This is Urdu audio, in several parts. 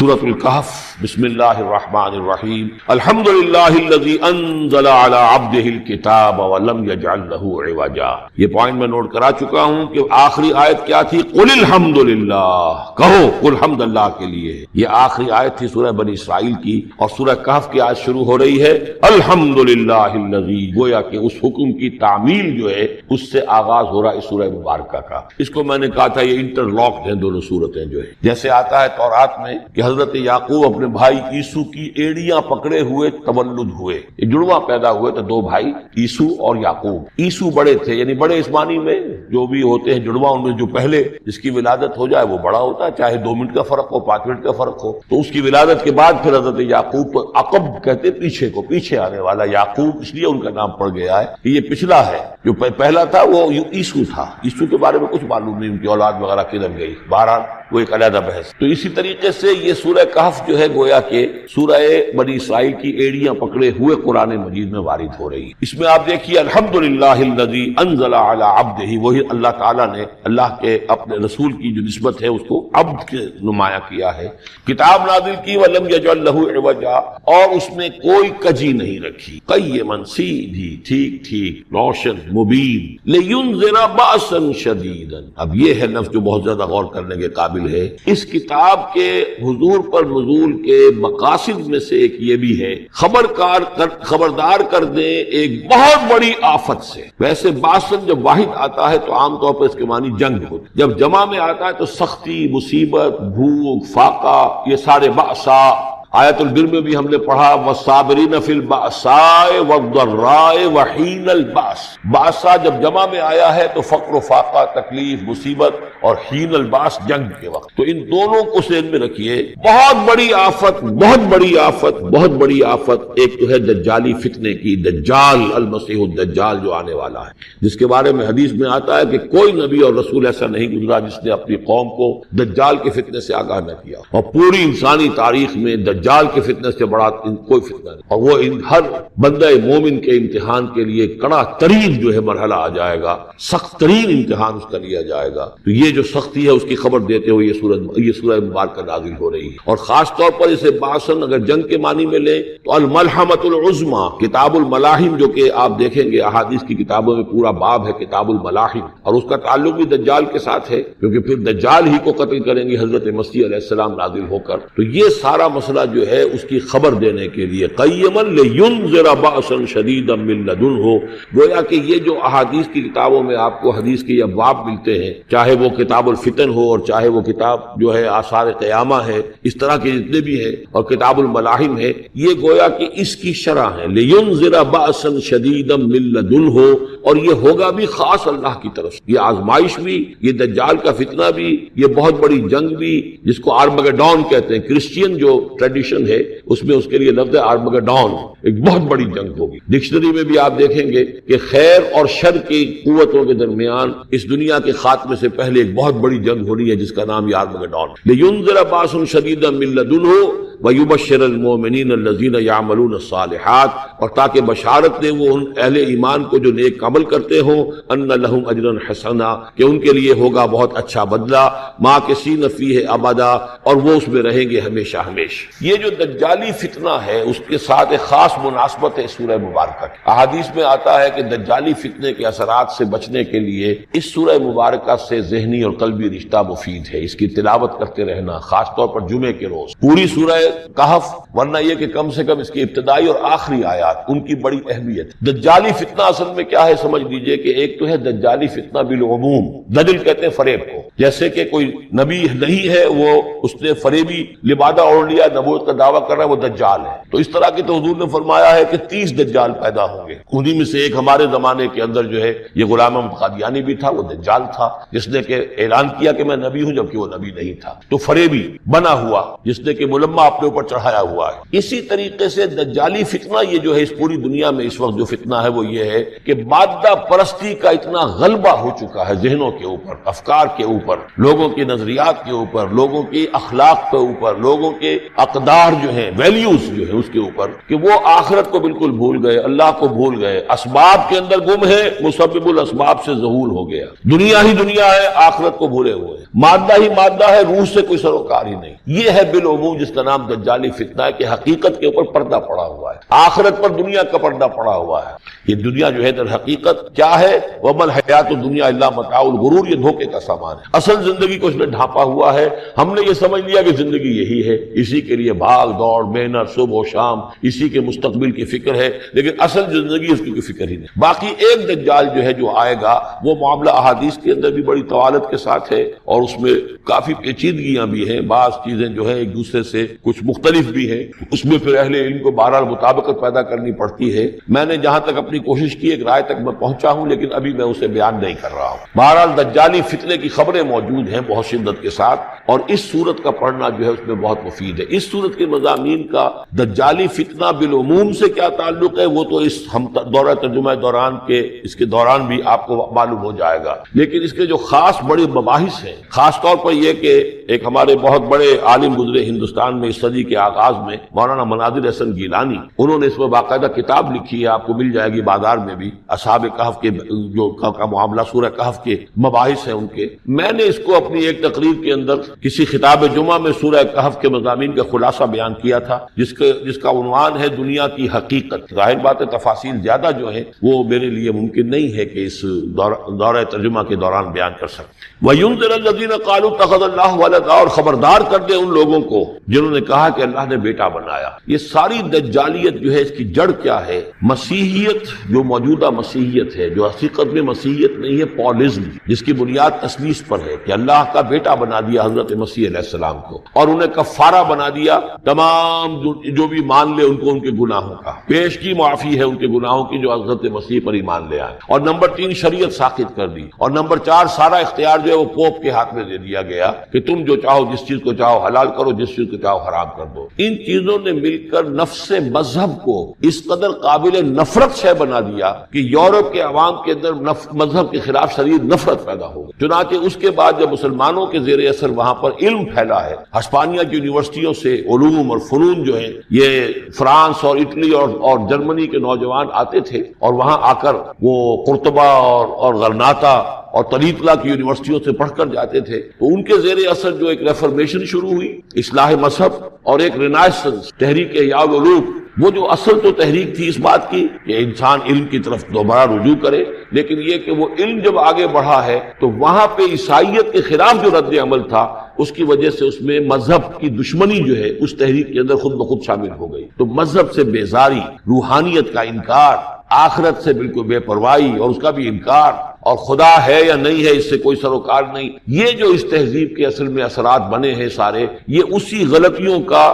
سورۃ الکہف بسم اللہ الرحمن الرحیم الحمدللہ الذی انزل علی عبدہ الکتاب ولم یجعل لہ عوجا. یہ پوائنٹ میں نوٹ کرا چکا ہوں کہ آخری آیت کیا تھی؟ قل الحمدللہ، کہو قل حمد اللہ کے لیے. یہ آخری آیت تھی سورہ بنی اسرائیل کی، اور سورہ کہف کی آیت شروع ہو رہی ہے الحمدللہ الذی، گویا کہ اس حکم کی تعمیل جو ہے اس سے آغاز ہو رہا ہے اس سورہ مبارکہ کا. اس کو میں نے کہا تھا یہ انٹر لاکڈ ہیں دونوں صورتیں جو ہے. جیسے آتا ہے تورات میں کہ حضرت یعقوب اپنے بھائی عیسو کی ایڑیاں پکڑے ہوئے تولد ہوئے، یہ جڑواں پیدا ہوئے تو دو بھائی عیسو اور یعقوب. عیسو بڑے تھے، یعنی بڑے اس معنی میں جو بھی ہوتے ہیں جڑواں، ان میں جو پہلے جس کی ولادت ہو جائے وہ بڑا ہوتا ہے، چاہے 2 منٹ کا فرق ہو 5 منٹ کا فرق ہو. تو اس کی ولادت کے بعد پھر حضرت یعقوب کو عقب کہتے، پیچھے کو، پیچھے آنے والا یعقوب، اس لیے ان کا نام پڑ گیا ہے کہ یہ پچھلا ہے. جو پہلا تھا وہ عیسو تھا. عیسو کے بارے میں کچھ معلوم نہیں، ان کی اولاد وغیرہ کدھر گئی، بہرحال وہ ایک علیحدہ بحث. تو اسی طریقے سے یہ سورہ کہف جو ہے گویا کہ سورہ بنی اسرائیل کی ایڑیاں پکڑے ہوئے قرآن مجید میں وارد ہو رہی ہے. اس میں آپ دیکھیے الحمدللہ الذی انزل علی عبدہ، وہی اللہ تعالیٰ نے اللہ کے اپنے رسول کی جو نسبت ہے اس کو عبد کے نمایاں کیا ہے. کتاب نازل کی ولم یجعل لہ عوجا، اور اس میں کوئی کجی نہیں رکھی، قیما، سیدھی، ٹھیک ٹھیک، روشن، مبین، لینذر باسا شدیدا. اب یہ ہے لفظ جو بہت زیادہ غور کرنے کے قابل ہے. اس کتاب کے حضور پر نزول کے مقاصد میں سے ایک یہ بھی ہے خبردار کر دیں ایک بہت بڑی آفت سے. ویسے باسن جب واحد آتا ہے تو عام طور پر اس کے معنی جنگ ہوتی، جب جمع میں آتا ہے تو سختی، مصیبت، بھوک، فاقہ، یہ سارے بأسا. آیت البر میں بھی ہم نے پڑھا والصابرین فی البأساء والضراء وحین البأس. بأسا جب جمع میں آیا ہے تو فقر و فاقہ، تکلیف، مصیبت، اور حین الباس جنگ کے وقت. تو ان دونوں کو ذہن میں رکھیے. بہت بڑی آفت، بہت بڑی آفت، بہت بڑی آفت ایک تو ہے دجالی فتنے کی، دجال المسیح الدجال جو آنے والا ہے، جس کے بارے میں حدیث میں آتا ہے کہ کوئی نبی اور رسول ایسا نہیں گزرا جس نے اپنی قوم کو دجال کے فتنے سے آگاہ نہ کیا. اور پوری انسانی تاریخ میں دجال کے فتنے سے بڑا کوئی فتنہ نہیں، اور وہ ہر بندہ مومن کے امتحان کے لیے کڑا ترین جو ہے مرحلہ آ جائے گا، سخت ترین امتحان اس کا لیا جائے گا. تو یہ جو سختی ہے اس کی خبر دیتے ہوئے یہ سورہ مبارکہ نازل ہو رہی ہے. اور خاص طور پر اسے باسن اگر جنگ کے معنی میں لیں تو الملحمۃ العظمیٰ، کتاب الملاحم، جو کہ آپ دیکھیں گے احادیث کی کتابوں میں پورا باب ہے کتاب الملاحم، اور اس کا تعلق بھی دجال کے ساتھ ہے، کیونکہ پھر دجال ہی کو قتل کریں گے حضرت مسیح علیہ السلام نازل ہو کر. تو یہ سارا مسئلہ جو ہے اس کی خبر دینے کے لیے قیما لینذر باسا شدیدا من لدنہ. گویا کہ یہ جو احادیث کی کتابوں میں آپ کو حدیث کے ابواب ملتے ہیں، چاہے وہ کتاب الفتن ہو اور چاہے وہ کتاب جو ہے آثار قیامہ ہے، اس طرح کے جتنے بھی ہیں، اور کتاب الملاحم ہے، یہ گویا کہ اس کی شرح ہے لینذر باسا شدیدا من لدنہ. اور یہ ہوگا بھی خاص اللہ کی طرف سے، یہ آزمائش بھی، یہ دجال کا فتنہ بھی، یہ بہت بڑی جنگ بھی، جس کو آرمگڈون کہتے ہیں. کرسچین جو ٹریڈیشن ہے اس میں اس کے لیے لفظ ہے آرمگڈون، ایک بہت بڑی جنگ ہوگی. ڈکشنری میں بھی آپ دیکھیں گے کہ خیر اور شر کی قوتوں کے درمیان اس دنیا کے خاتمے سے پہلے ایک بہت بڑی جنگ ہو رہی ہے جس کا نام یہ آرمگڈون. لینذر باسا شدیدا من لدنہ ویبشر المؤمنین الذین یعملون الصالحات، اور تاکہ بشارت دے وہ ان اہل ایمان کو جو نیک عمل کرتے ہوں، ان لہم اجرا حسنا، کہ ان کے لیے ہوگا بہت اچھا بدلہ، ماکثین فیہ ابدا، اور وہ اس میں رہیں گے ہمیشہ ہمیشہ. یہ جو دجالی فتنہ ہے اس کے ساتھ ایک خاص مناسبت ہے سورہ مبارکہ کی. احادیث میں آتا ہے کہ دجالی فتنے کے اثرات سے بچنے کے لیے اس سورہ مبارکہ سے ذہنی اور قلبی رشتہ مفید ہے. اس کی تلاوت کرتے رہنا، خاص طور پر جمعے کے روز پوری سورہ کہف، ورنہ یہ کہ کم سے کم اس کی ابتدائی اور آخری آیات ان کی بڑی اہمیت. دجالی فتنہ اصل میں کیا ہے سمجھ لیجئے کہ ایک تو ہے دجالی فتنہ بالعموم، دجل کہتے ہیں فریب کو. جیسے کہ کوئی نبی نہیں ہے، وہ اس نے فریبی لبادہ اوڑھ لیا، نبوت کا دعویٰ کر رہا ہے، وہ دجال ہے. تو اس طرح کی تو حضور نے فرمایا ہے کہ 30 دجال پیدا ہوں گے. انہی میں سے ایک ہمارے زمانے کے اندر جو ہے یہ غلام احمد قادیانی بھی تھا، وہ دجال تھا، جس نے کہ اعلان کیا کہ میں نبی ہوں جبکہ وہ نبی نہیں تھا. تو فریبی بنا ہوا، جس نے کہ ملمہ اپنے اپنے اوپر چڑھایا ہوا ہے۔ اسی طریقے سے دجالی فتنہ یہ جو ہے اس پوری دنیا میں اس وقت جو فتنہ ہے وہ یہ ہے کہ مادہ پرستی کا اتنا غلبہ ہو چکا ہے ذہنوں کے اوپر، افکار کے اوپر، لوگوں کے نظریات کے اوپر، لوگوں کی اخلاق کے اوپر، لوگوں کے اقدار جو ہیں، ویلیوز جو ہیں اس کے اوپر، کہ وہ آخرت کو بالکل بھول گئے، اللہ کو بھول گئے، اسباب کے اندر گم ہے، مسبب الاسباب سے ظہور ہو گیا، دنیا ہی دنیا ہے، آخرت کو بھولے ہوئے، مادہ ہی مادہ ہے، روح سے کوئی سروکار ہی نہیں۔ یہ ہے بالعموم جس کا نام دجالی فتنہ ہے کہ حقیقت کے اوپر پردہ پڑا ہوا ہے، آخرت پر دنیا کا پردہ پڑا ہوا ہے۔ یہ دنیا جو ہے در حقیقت کیا ہے؟ وَمَا الْحَيَاةُ الدُّنْيَا إِلَّا مَتَاعُ الْغُرُورِ، یہ دھوکے کا سامان ہے۔ اصل زندگی کو اس نے ڈھانپا ہوا ہے، ہم نے یہ سمجھ لیا کہ زندگی یہی ہے، اسی کے لیے بھاگ دوڑ، محنت، صبح و شام، اسی کے مستقبل کی فکر ہے، لیکن اصل زندگی اس کی کوئی فکر ہی نہیں۔ باقی ایک دجال جو ہے جو آئے گا وہ معاملہ احادیث کے اندر بھی بڑی طوالت کے ساتھ ہے اور اس میں کافی پیچیدگیاں بھی ہیں، بعض چیزیں جو ہیں ایک دوسرے سے کچھ مختلف بھی ہیں، اس میں پھر اہل علم کو بہرحال مطابقت پیدا کرنی پڑتی ہے۔ میں نے جہاں تک اپنی کوشش کی ایک رائے تک میں پہنچا ہوں، لیکن ابھی میں اسے بیان نہیں کر رہا ہوں۔ بہرحال دجالی فتنے کی خبریں موجود ہیں بہت شدت کے ساتھ، اور اس صورت کا پڑھنا جو ہے اس میں بہت مفید ہے۔ اس صورت کے مضامین کا دجالی فتنہ بالعموم سے کیا تعلق ہے وہ تو اس ہم دورہ ترجمہ دوران کے اس کے دوران بھی آپ کو معلوم ہو جائے گا، لیکن اس کے جو خاص بڑے مباحث ہیں، خاص طور پر یہ کہ ایک ہمارے بہت بڑے عالم گزرے ہندوستان میں اس صدی کے آغاز میں، مولانا مناظر احسن گیلانی، انہوں نے اس میں باقاعدہ کتاب لکھی ہے، آپ کو مل جائے گی بازار میں بھی، اصحاب کہف کے جو کا معاملہ سورہ کہف کے مباحث ہیں ان کے۔ میں نے اس کو اپنی ایک تقریر کے اندر کسی خطاب جمعہ میں سورہ کہف کے مضامین کا خلاصہ بیان کیا تھا، جس کا عنوان ہے دنیا کی حقیقت۔ ظاہر بات ہے تفاصیل زیادہ جو ہیں وہ میرے لیے ممکن نہیں ہے کہ اس دورہ ترجمہ کے دوران بیان کر سکوں۔ وَيُنذِرَ الَّذِينَ قَالُوا اتَّخَذَ اللَّهُ وَلَدًا، اور خبردار کر دے ان لوگوں کو جنہوں نے کہا کہ اللہ نے بیٹا بنایا۔ یہ ساری دجالیت جو ہے اس کی جڑ کیا ہے؟ مسیحیت، جو موجودہ مسیحیت ہے، جو حقیقت میں مسیحیت نہیں ہے، پولزم، جس کی بنیاد تثلیث پر ہے کہ اللہ کا بیٹا بنا دیا حضرت مسیح علیہ السلام کو، اور انہیں کفارہ بنا دیا، تمام جو بھی مان لے ان کو ان کے گناہوں کا، پیش کی معافی ہے ان کے گناہوں کی جو حضرت مسیح پر ایمان لے آئے، اور نمبر 3 شریعت ساخت کر دی، اور نمبر 4 سارا اختیار جو ہے وہ پوپ کے ہاتھ میں دے دیا گیا کہ تم جو چاہو جس چیز کو چاہو حلال کرو، جس چیز کو چاہو حرام کر دو۔ ان چیزوں نے مل کر نفس مذہب کو اس قدر قابل نفرت سے بنا دیا کہ یورپ کے عوام کے اندر مذہب کے خلاف شدید نفرت پیدا ہو گئی۔ چنانچہ اس کے بعد جب مسلمانوں کے زیر اثر وہاں پر علم پھیلا ہے، ہسپانیہ کی یونیورسٹیوں سے علوم اور فنون جو ہیں یہ فرانس اور اٹلی اور جرمنی کے نوجوان آتے تھے، اور وہاں آ کر وہ قرطبہ اور غرناطہ اور طریقلا کی یونیورسٹیوں سے پڑھ کر جاتے تھے، تو ان کے زیر اثر جو ایک ریفرمیشن شروع ہوئی، اصلاح مذہب، اور ایک رینائسنس، تحریک احیاء العلوم، وہ جو اصل تو تحریک تھی اس بات کی کہ انسان علم کی طرف دوبارہ رجوع کرے، لیکن یہ کہ وہ علم جب آگے بڑھا ہے تو وہاں پہ عیسائیت کے خلاف جو رد عمل تھا اس کی وجہ سے اس میں مذہب کی دشمنی جو ہے اس تحریک کے اندر خود بخود شامل ہو گئی۔ تو مذہب سے بیزاری، روحانیت کا انکار، آخرت سے بالکل بے پرواہی اور اس کا بھی انکار، اور خدا ہے یا نہیں ہے اس سے کوئی سروکار نہیں، یہ جو اس تہذیب کے اصل میں اثرات بنے ہیں سارے، یہ اسی غلطیوں کا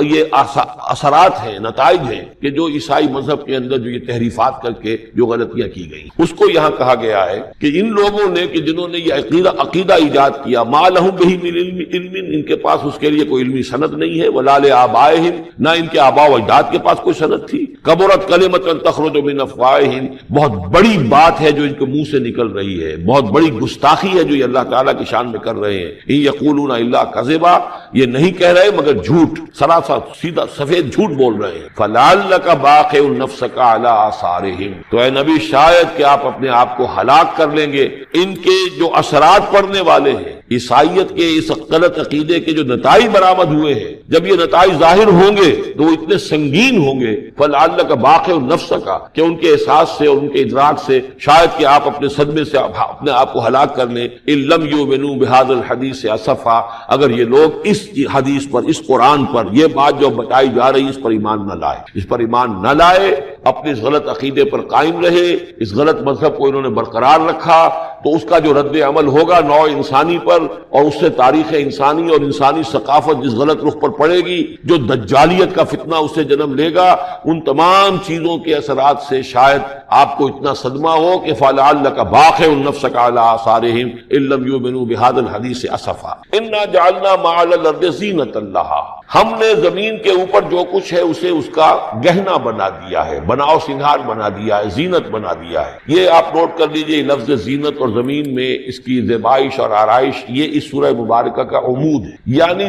یہ اثرات ہیں، نتائج ہیں کہ جو عیسائی مذہب کے اندر جو یہ تحریفات کر کے جو غلطیاں کی گئیں، اس کو یہاں کہا گیا ہے کہ ان لوگوں نے کہ جنہوں نے یہ عقیدہ ایجاد کیا، ما لہم بہ من علم، ان کے پاس اس کے لیے کوئی علمی سند نہیں ہے، ولا لآبائہم، نہ ان کے آباء و اجداد کے پاس کوئی سند تھی، کبرت کلمۃ تخرج من افواہہم، بہت بڑی بات ہے جو ان کے منہ سے نکل رہی ہے، بہت بڑی گستاخی ہے جو یہ اللہ تعالیٰ کی شان میں کر رہے ہیں۔ ان یقولون الا کذبا، یہ نہیں کہہ رہے مگر جھوٹ، سراسر سیدھا سفید جھوٹ بول رہے ہیں۔ فلعلک باخع نفسک علی آثارہم، تو اے نبی شاید کہ آپ اپنے آپ کو ہلاک کر لیں گے ان کے جو اثرات پڑنے والے ہیں، عیسائیت کے اس غلط عقیدے کے جو نتائج برآمد ہوئے ہیں، جب یہ نتائج ظاہر ہوں گے تو وہ اتنے سنگین ہوں گے، فلعلک باخع نفسک، کہ ان کے احساس سے اور ان کے ادراک سے شاید کہ آپ اپنے صدمے سے اپنے آپ کو ہلاک کر لیں۔ ان لم یؤمنوا بہذا الحدیث اسفا، اگر یہ لوگ اس حدیث پر، اس قرآن پر، یہ بات جو بتائی جا رہی اس پر ایمان نہ لائے، اس پر ایمان نہ لائے، اپنے اس غلط عقیدے پر قائم رہے، اس غلط مذہب کو انہوں نے برقرار رکھا، تو اس کا جو رد عمل ہوگا نوع انسانی پر، اور اس سے تاریخ انسانی اور انسانی ثقافت جس غلط رخ پر پڑے گی، جو دجالیت کا فتنہ اس سے جنم لے گا، ان تمام چیزوں کے اثرات سے شاید آپ کو اتنا صدمہ ہو کہ فلعلک باخع نفسک علی آثارہم ان لم یؤمنوا بہذا الحدیث اسفا انا جعلنا ما علی الارض زینۃ لہا، ہم نے زمین کے اوپر جو کچھ ہے اسے اس کا گہنا بنا دیا ہے، بناؤ سنگھار بنا دیا ہے، زینت بنا دیا ہے۔ یہ آپ نوٹ کر لیجئے، لفظ زینت اور زمین میں اس کی زیبائش اور آرائش یہ اس سورہ مبارکہ کا عمود ہے، یعنی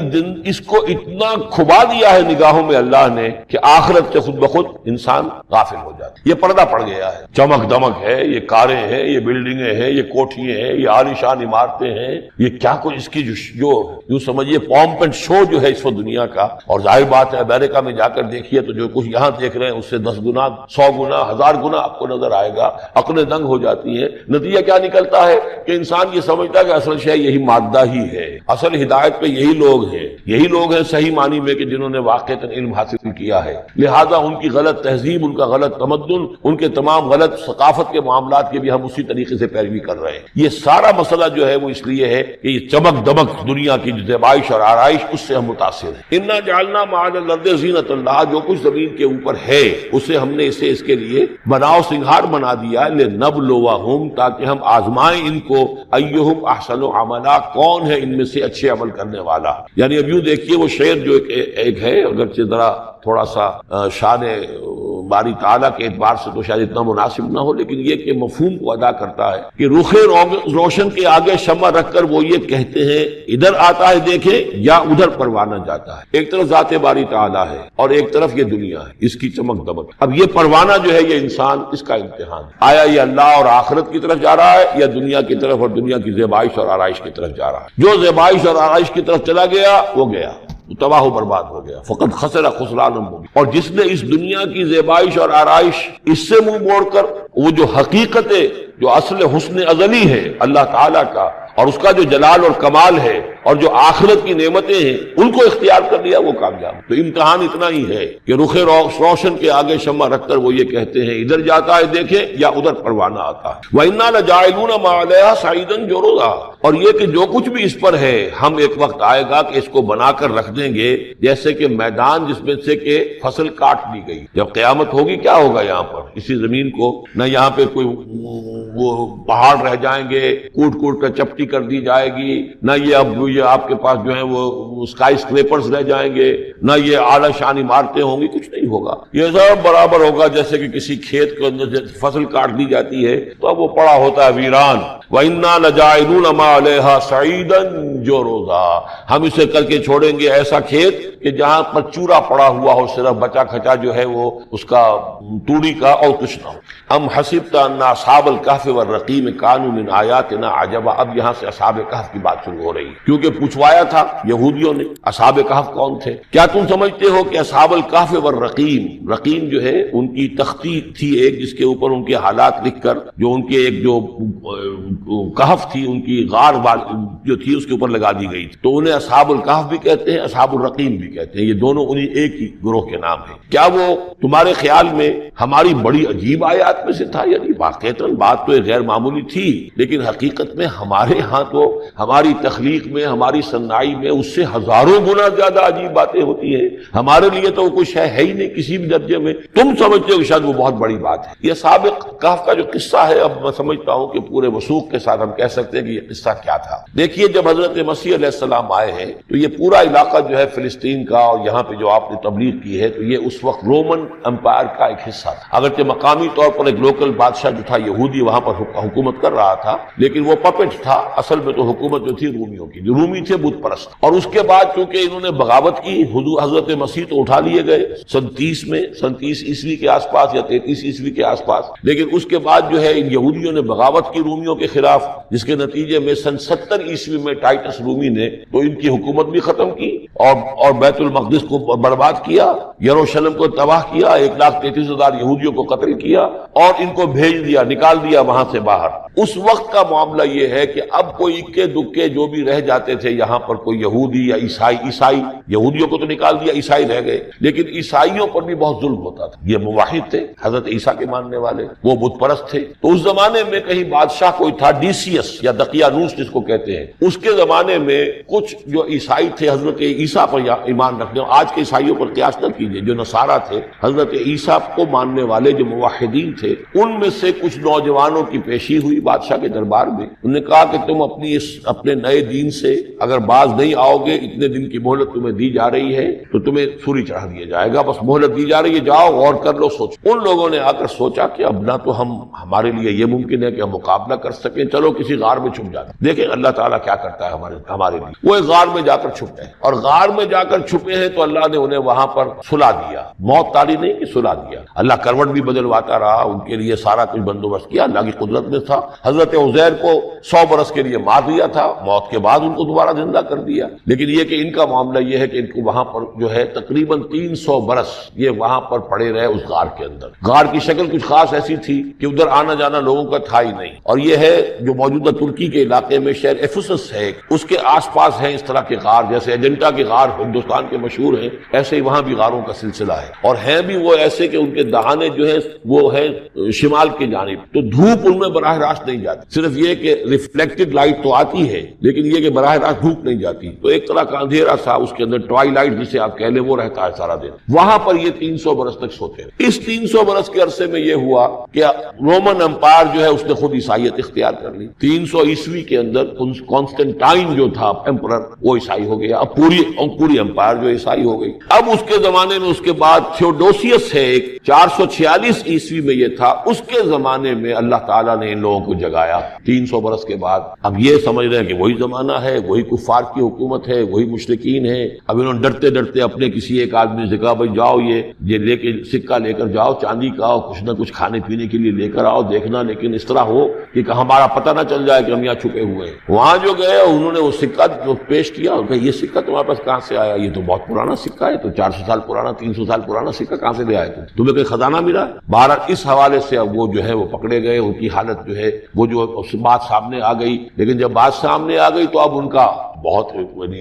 اس کو اتنا کھبا دیا ہے نگاہوں میں اللہ نے کہ آخرت سے خود بخود انسان غافل ہو جاتا ہے۔ یہ پردہ پڑ گیا ہے، چمک دمک ہے، یہ کاریں ہیں، یہ بلڈنگیں ہیں، یہ کوٹھیاں ہیں، یہ عالیشان عمارتیں ہیں، یہ کیا کچھ اس کی جو یوں سمجھیے پومپ اینڈ شو جو ہے اس وقت دنیا کا۔ اور ظاہر بات ہے امریکہ میں جا کر دیکھیے تو جو کچھ یہاں دیکھ رہے ہیں اس سے 10 گنا 100 گنا 1000 گنا آپ کو نظر آئے گا، عقلیں دنگ ہو جاتی ہیں۔ نتیجہ کیا نکلتا ہے کہ انسان یہ سمجھتا ہے کہ اصل شے یہی مادہ ہی ہے، اصل ہدایت پہ یہی لوگ ہیں صحیح معنی میں کہ جنہوں نے واقعتاً علم حاصل کیا ہے، لہذا ان کی غلط تہذیب، ان کا غلط تمدن، ان کے تمام غلط ثقافت کے معاملات کے بھی ہم اسی طریقے سے پیروی کر رہے ہیں۔ یہ سارا مسئلہ جو ہے وہ اس لیے ہے کہ یہ چمک دمک دنیا کی زیبائش اور آرائش اس سے ہم متاثر ہیں۔ انا جعلنا ما علی الارض زینۃ اللہ، جو کچھ زمین کے اوپر ہے اسے ہم نے اسے اس کے لیے بناؤ سنگھار بنا دیا ہے، لنبلوہم، تاکہ ہم آزمائیں ان کو، ایہم احسن عملا، کون ہے ان میں سے اچھے عمل کرنے والا۔ یعنی اب یوں دیکھیے وہ شعر جو ایک ہے، اگرچہ ذرا تھوڑا سا شان باری تعالیٰ کے اعتبار سے تو شاید اتنا مناسب نہ ہو، لیکن یہ کہ مفہوم کو ادا کرتا ہے کہ رخ روشن کے آگے شمع رکھ کر وہ یہ کہتے ہیں ادھر آتا ہے دیکھیں یا ادھر پروانہ جاتا ہے۔ ایک طرف ذات باری تعالیٰ ہے اور ایک طرف یہ دنیا ہے، اس کی چمک دمک۔ اب یہ پروانہ جو ہے یہ انسان، اس کا امتحان، آیا یہ اللہ اور آخرت کی طرف جا رہا ہے یا دنیا کی طرف اور دنیا کی زیبائش اور آرائش کی طرف جا رہا ہے۔ جو زیبائش اور آرائش کی طرف چلا گیا وہ گیا، تباہ و برباد ہو گیا، فقط خسر خسران مبین۔ اور جس نے اس دنیا کی زیبائش اور آرائش اس سے منہ موڑ کر وہ جو حقیقت جو اصل حسن ازلی ہے اللہ تعالیٰ کا اور اس کا جو جلال اور کمال ہے اور جو آخرت کی نعمتیں ہیں ان کو اختیار کر لیا، وہ کامیاب۔ تو امتحان اتنا ہی ہے کہ رخ روشن کے آگے شمع رکھ کر وہ یہ کہتے ہیں ادھر جاتا ہے دیکھیں یا ادھر پروانہ آتا ہے۔ وَإِنَّا لَجَاعِلُونَ مَا عَلَيْهَا صَعِيدًا جُرُزًا، اور یہ کہ جو کچھ بھی اس پر ہے ہم ایک وقت آئے گا کہ اس کو بنا کر رکھ دیں گے جیسے کہ میدان جس میں سے کہ فصل کاٹ لی گئی۔ جب قیامت ہوگی کیا ہوگا یہاں پر اسی زمین کو، نہ یہاں پہ کوئی وہ پہاڑ رہ جائیں گے کوٹ کوٹ کر چپٹی کر دی جائے گی، نہ یہ اب یہ آپ کے پاس جو ہیں وہ اسکائی اسکریپرز رہ جائیں گے، نہ یہ اعلیٰ شان عمارتیں ہوں گی، کچھ نہیں ہوگا۔ یہ سب برابر ہوگا جیسے کہ کسی کھیت کے اندر فصل کاٹ دی جاتی ہے تو اب وہ پڑا ہوتا ہے ویران۔ وَإِنَّا لَجَاعِلُونَ مَا عَلَيْهَا صَعِيدًا جُرُزًا، ہم اسے کر کے چھوڑیں گے ایسا کھیت کہ جہاں پر چورا پڑا ہوا ہو، صرف بچا کھچا جو ہے وہ اس کا توڑی کا اور کچھ نہ ہو۔ ام حسبت ان اصحاب الکہف والرقیم کانوا من آیاتنا عجبا، اب یہاں سے اصحاب کہف کی بات شروع ہو رہی ہے، کیونکہ پوچھوایا تھا یہودیوں نے اصحاب کہف کون تھے۔ کیا تم سمجھتے ہو کہ اصحاب الکہف والرقیم، رقیم جو ہے ان کی تختی تھی ایک جس کے اوپر ان کے حالات لکھ کر، جو ان کے ایک جو کہف تھی ان کی غار جو تھی اس کے اوپر لگا دی گئی تھی، تو انہیں اصحاب الکہف بھی کہتے ہیں، اصحاب الرقیم بھی کہتے ہیں، یہ دونوں انہیں ایک ہی گروہ کے نام ہیں۔ کیا وہ تمہارے خیال میں ہماری بڑی عجیب آیات میں سے تھا؟ یعنی واقعتاً بات تو غیر معمولی تھی، لیکن حقیقت میں ہمارے ہاں تو ہماری تخلیق میں، ہماری صنائی میں اس سے ہزاروں گنا زیادہ عجیب باتیں ہوتی ہیں، ہمارے لیے تو وہ کچھ ہے ہی نہیں کسی بھی درجے میں، تم سمجھتے ہو کہ شاید وہ بہت بڑی بات ہے۔ یہ سابق کہف کا جو قصہ ہے، اب میں سمجھتا ہوں کہ پورے وثوق کے ساتھ ہم کہہ سکتے ہیں کہ یہ قصہ کیا تھا۔ دیکھیے جب حضرت مسیح علیہ السلام آئے ہیں تو یہ پورا علاقہ جو ہے فلسطین کا اور یہاں پہ جو آپ نے تبلیغ کی ہے تو یہ اس وقت رومن امپائر کا ایک حصہ تھا، اگرچہ مقامی طور پر ایک لوکل بادشاہ جو تھا یہودی وہاں پر حکومت کر رہا تھا، لیکن وہ پپٹ تھا، اصل میں تو حکومت جو تھی رومیوں کی، جو رومی تھے بت پرست۔ اور اس کے بعد چونکہ انہوں نے بغاوت کی، حضرت مسیح تو اٹھا لیے گئے سن 30 عیسوی کے آس پاس یا 33 عیسوی کے آس پاس، لیکن اس کے بعد جو ہے ان یہودیوں نے بغاوت کی رومیوں کے خلاف، جس کے نتیجے میں سن 70 عیسوی میں ٹائٹس رومی نے تو ان کی حکومت بھی ختم کی اور بیت المقدس کو برباد کیا، یروشلم کو تباہ کیا، 1,33,000 یہودیوں کو قتل کیا اور ان کو بھیج دیا، نکال دیا وہاں سے باہر۔ اس وقت کا معاملہ یہ ہے کہ اب کوئی اکے دکے جو بھی رہ جاتے تھے یہاں پر، کوئی یہودی یا عیسائی، یہودیوں کو تو نکال دیا، عیسائی رہ گئے، لیکن عیسائیوں پر بھی بہت ظلم ہوتا تھا۔ یہ موحد تھے، حضرت عیسیٰ کے ماننے والے، وہ بت پرست تھے۔ تو اس زمانے میں کہیں بادشاہ کوئی تھا ڈیسیس یا دقیانوس جس کو کہتے ہیں، اس کے زمانے میں کچھ جو عیسائی تھے حضرت عیسیٰ پر ایمان رکھنے. آج کے عیسائیوں پر قیاس نہ کیجیے. جو نصارہ تھے حضرت عیسیٰ کو ماننے والے جو موحدین تھے ان میں سے کچھ نوجوانوں کی پیشی ہوئی بادشاہ کے دربار میں. انہوں نے کہا کہ تم اپنے نئے دین سے اگر باز نہیں آؤ گے, اتنے دن کی مہلت تمہیں دی جا رہی ہے تو تمہیں سوری چڑھا دیا جائے گا. بس مہلت دی جا رہی ہے, جاؤ غور کر لو, سوچو. ان لوگوں نے آ کر سوچا کہ اب نہ تو ہمارے لیے یہ ممکن ہے کہ ہم مقابلہ کر سکیں, چلو کسی غار میں چھپ جاتے. دیکھیں اللہ تعالیٰ کیا کرتا ہے ہمارے لیے. وہ ایک غار میں جا کر چھپ گئے, اور غار میں جا کر چھپے ہیں تو اللہ نے انہیں وہاں پر سلا دیا. موت تاری نہیں کہ سلا دیا. اللہ کروٹ بھی بدلواتا رہا, ان کے لیے سارا کچھ بندوبست کیا, اللہ کی قدرت میں تھا. حضرت عزیر کو 100 برس کے لیے مار دیا تھا, موت کے بعد ان کو دوبارہ زندہ کر دیا. لیکن یہ کہ ان کا معاملہ یہ ہے کہ ان کو وہاں پر جو ہے تقریباً 300 برس یہ وہاں پر پڑے رہے اس غار کے اندر. غار کی شکل کچھ خاص ایسی تھی کہ ادھر آنا جانا لوگوں کا تھا ہی نہیں. اور یہ ہے جو موجودہ ترکی کے علاقے میں شہر ایفسس ہے, اس کے آس پاس ہیں اس طرح کے غار, جیسے ایجنٹا کے غار ہندوستان کے مشہور ہیں, ایسے ہی وہاں بھی غاروں کا سلسلہ ہے. اور ہیں بھی وہ ایسے کہ ان کے دہانے جو ہے وہ ہے شمال کی جانب, تو دھوپ ان میں براہ راست نہیں جاتی. صرف یہ کہ ریفلیکٹڈ لائٹ تو آتی ہے, لیکن یہ کہ براہ راست دھوپ نہیں جاتی. تو ایک طرح کا اندھیرا سا اس کے اندر ٹوائی لائٹ جسے آپ کہہ لیں وہ رہتا ہے سارا دن. وہاں پر یہ 300 برس تک سوتے ہیں. اس 300 برس کے عرصے میں یہ ہوا کہ رومن امپائر جو ہے اس نے خود عیسائیت اختیار کر لی. 300 عیسوی کے اندر کانسٹنٹائن جو تھا ایمپرر وہ عیسائی ہو گیا. اب پوری امپائر جو عیسائی ہو گئی. اب اس کے زمانے میں اس کے بعد تھیوڈوسیس ہے ایک, 446 عیسوی میں یہ تھا. اس کے زمانے میں اللہ تعالیٰ نے ان لوگوں کو جگایا 300 برس کے بعد. اب یہ سمجھ رہے ہیں کہ وہی زمانہ ہے, وہی کفار کی حکومت ہے, وہی مشرکین ہے. اب انہوں نے ڈرتے ڈرتے اپنے کسی ایک آدمی سے کہا بھائی جاؤ یہ لے کے سکہ لے کر جاؤ, چاندی کا, کچھ نہ کچھ کھانے پینے کے لیے لے کر آؤ, دیکھنا لیکن اس طرح ہو کہ ہمارا پتہ نہ چل جائے کہ ہم یہاں چھپے ہوئے ہیں. وہاں جو گئے انہوں نے وہ سکہ جو پیش کیا, کہ یہ سکہ تمہارے پاس کہاں سے آیا؟ یہ تو بہت پرانا سکہ ہے, تو 400 سال پرانا 300 سال پرانا سکہ کہاں سے لے آئے تمہیں کوئی خزانہ ملا؟ بہرحال اس حوالے سے اب وہ جو ہے وہ پکڑے گئے. ان کی حالت جو ہے وہ جو بات سامنے آ گئی, لیکن جب بات سامنے آ گئی تو اب ان کا بہت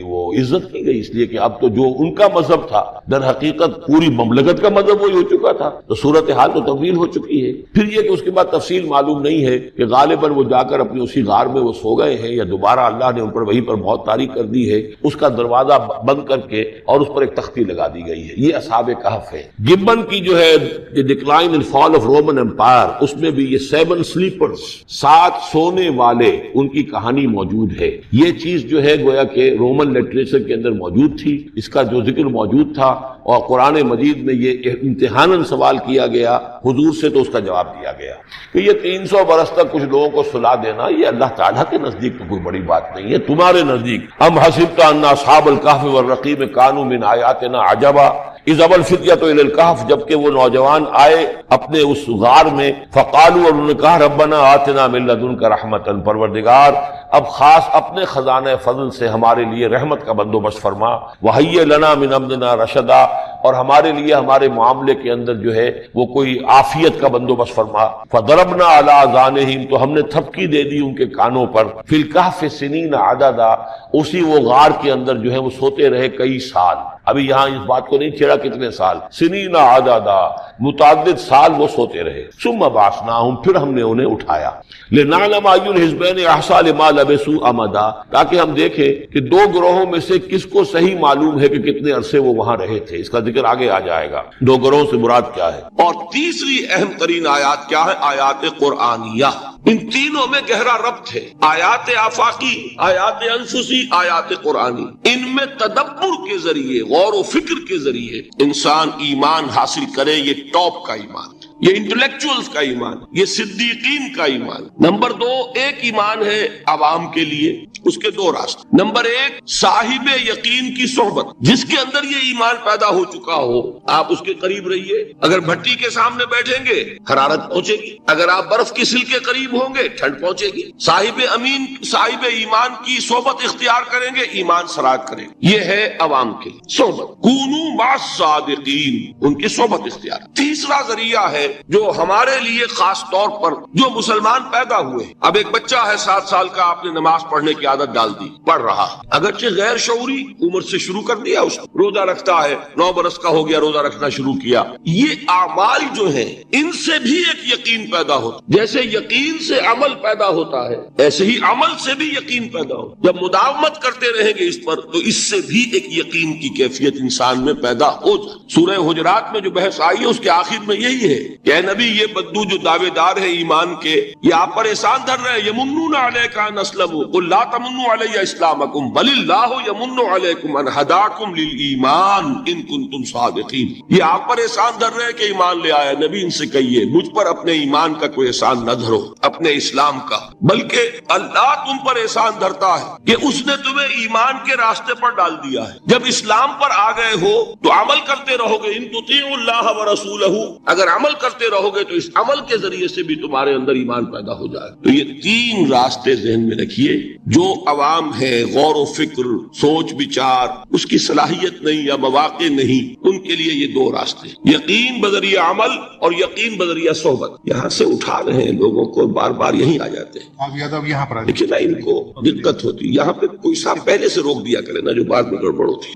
وہ عزت کی گئی, اس لیے کہ اب تو جو ان کا مذہب تھا در حقیقت پوری مملکت کا مذہب وہی ہو چکا تھا, تو صورتحال تو تبدیل ہو چکی ہے. پھر یہ کہ اس کے بعد تفصیل معلوم نہیں ہے کہ غالباً وہ جا کر اپنی اسی غار میں وہ سو گئے ہیں, یا دوبارہ اللہ نے ان پر وہیں پر موت طاری کر دی ہے, اس کا دروازہ بند کر کے اور اس پر ایک تختی لگا دی گئی ہے. یہ اصحاب کہف ہے. گبن کی جو ہے decline and fall of Roman Empire, اس میں بھی یہ 7 سلیپرز, 7 سونے والے, ان کی کہانی موجود ہے. یہ چیز جو ہے گویا کہ رومن لٹریچر کے اندر موجود تھی, اس کا جو ذکر موجود تھا, اور قرآن مجید میں یہ امتحاناً سوال کیا گیا حضور سے, تو اس کا جواب دیا گیا کہ یہ 300 برس تک کچھ لوگوں کو سلا دینا یہ اللہ تعالیٰ کے نزدیک تو کوئی بڑی بات نہیں ہے, تمہارے نزدیک. ام حسبت ان اصحاب الکہف والرقیم کانوا من آیاتنا عجبا اذ ابى الفتية الى الكهف, جبکہ وہ نوجوان آئے اپنے اس غار میں, فقالوا, اور انہوں نے کہا ربنا آتنا من لدنک رحمتا, پروردگار اب خاص اپنے خزانہ فضل سے ہمارے لیے رحمت کا بندوبست فرما, وہیئ لنا من امرنا رشدا, اور ہمارے لیے ہمارے معاملے کے اندر جو ہے وہ کوئی عافیت کا بندوبست فرما. فضربنا علی آذانہم, تو ہم نے تھپکی دے دی ان کے کانوں پر, فی الکہف سنین عددا, اسی وہ غار کے اندر جو ہے وہ سوتے رہے کئی سال. ابھی یہاں اس بات کو نہیں چھیڑا کتنے سال, سنین عددا, متعدد سال وہ سوتے رہے. ثم بعثناہم, پھر ہم نے انہیں اٹھایا, لنعلم ای الحزبین احصی لما لبثوا امدا, تاکہ ہم دیکھیں کہ 2 گروہوں میں سے کس کو صحیح معلوم ہے کہ کتنے عرصے وہ وہاں رہے تھے. اس کا ذکر آگے آ جائے گا 2 گروہوں سے مراد کیا ہے. اور تیسری اہم ترین آیات کیا ہے؟ آیات قرآنیہ. ان تینوں میں گہرا ربط ہے, آیات آفاقی, آیات انفسی, آیات قرآنی. ان میں تدبر کے ذریعے, غور و فکر کے ذریعے انسان ایمان حاصل کرے. یہ ٹاپ کا ایمان, یہ انٹلیکچوئلز کا ایمان, یہ صدیقین کا ایمان. نمبر 2, ایک ایمان ہے عوام کے لیے, اس کے 2 راستے. نمبر 1, صاحب یقین کی صحبت, جس کے اندر یہ ایمان پیدا ہو چکا ہو, آپ اس کے قریب رہیے. اگر بھٹی کے سامنے بیٹھیں گے حرارت پہنچے گی, اگر آپ برف کی سل کے قریب ہوں گے ٹھنڈ پہنچے گی. صاحب امین, صاحب ایمان کی صحبت اختیار کریں گے, ایمان سراغ کریں گے. یہ ہے عوام کے لیے صحبت. کونوا مع الصادقین, ان کی صحبت اختیار. تیسرا ذریعہ ہے جو ہمارے لیے خاص طور پر جو مسلمان پیدا ہوئے. اب ایک بچہ ہے 7 سال کا، آپ نے نماز پڑھنے کی عادت ڈال دی، پڑھ رہا، اگرچہ غیر شعوری عمر سے شروع کر دیا، اس روزہ رکھتا ہے، 9 برس کا ہو گیا، روزہ رکھنا شروع کیا. یہ اعمال جو ہیں ان سے بھی ایک یقین پیدا ہوتا، جیسے یقین سے عمل پیدا ہوتا ہے ایسے ہی عمل سے بھی یقین پیدا ہو. جب مداومت کرتے رہیں گے اس پر تو اس سے بھی ایک یقین کی کیفیت انسان میں پیدا ہو جائے. سورہ حجرات میں جو بحث آئی ہے اس کے آخر میں یہی ہے کہ اے نبی، یہ بدو جو دعوے دار ہے ایمان کے، یہ آپ پر احسان دھر رہے ہیں. یمنون علیک ان اسلموا قل لا تمنوا علی اسلامکم بل اللہ یمن علیکم ان ہداکم للایمان ان کنتم صادقین. یہ آپ پر احسان دھر رہے ہیں کہ ایمان لے آیا. نبی ان سے کہیے مجھ پر اپنے ایمان کا کوئی احسان نہ دھرو، اپنے اسلام کا، بلکہ اللہ تم پر احسان دھرتا ہے کہ اس نے تمہیں ایمان کے راستے پر ڈال دیا ہے. جب اسلام پر آ گئے ہو تو عمل کرتے رہو گے. ان تطیعوا اللہ ورسولہ، اگر عمل کرتے رہو گے تو اس عمل کے ذریعے سے بھی تمہارے اندر ایمان پیدا ہو جائے. تو یہ 3 راستے ذہن میں رکھیے. جو عوام ہے غور و فکر، سوچ بچار، اس کی صلاحیت نہیں یا مواقع نہیں، ان کے لیے یہ 2 راستے، یقین بذریعہ عمل اور یقین بذریعہ صحبت. یہاں سے اٹھا رہے ہیں لوگوں کو، بار بار یہیں آ جاتے ہیں. آپ یادو یہاں پر لیکن ان کو دقت ہوتی، یہاں پہ کوئی صاحب پہلے سے روک دیا کرے نا جو بعد میں گڑبڑ ہوتی.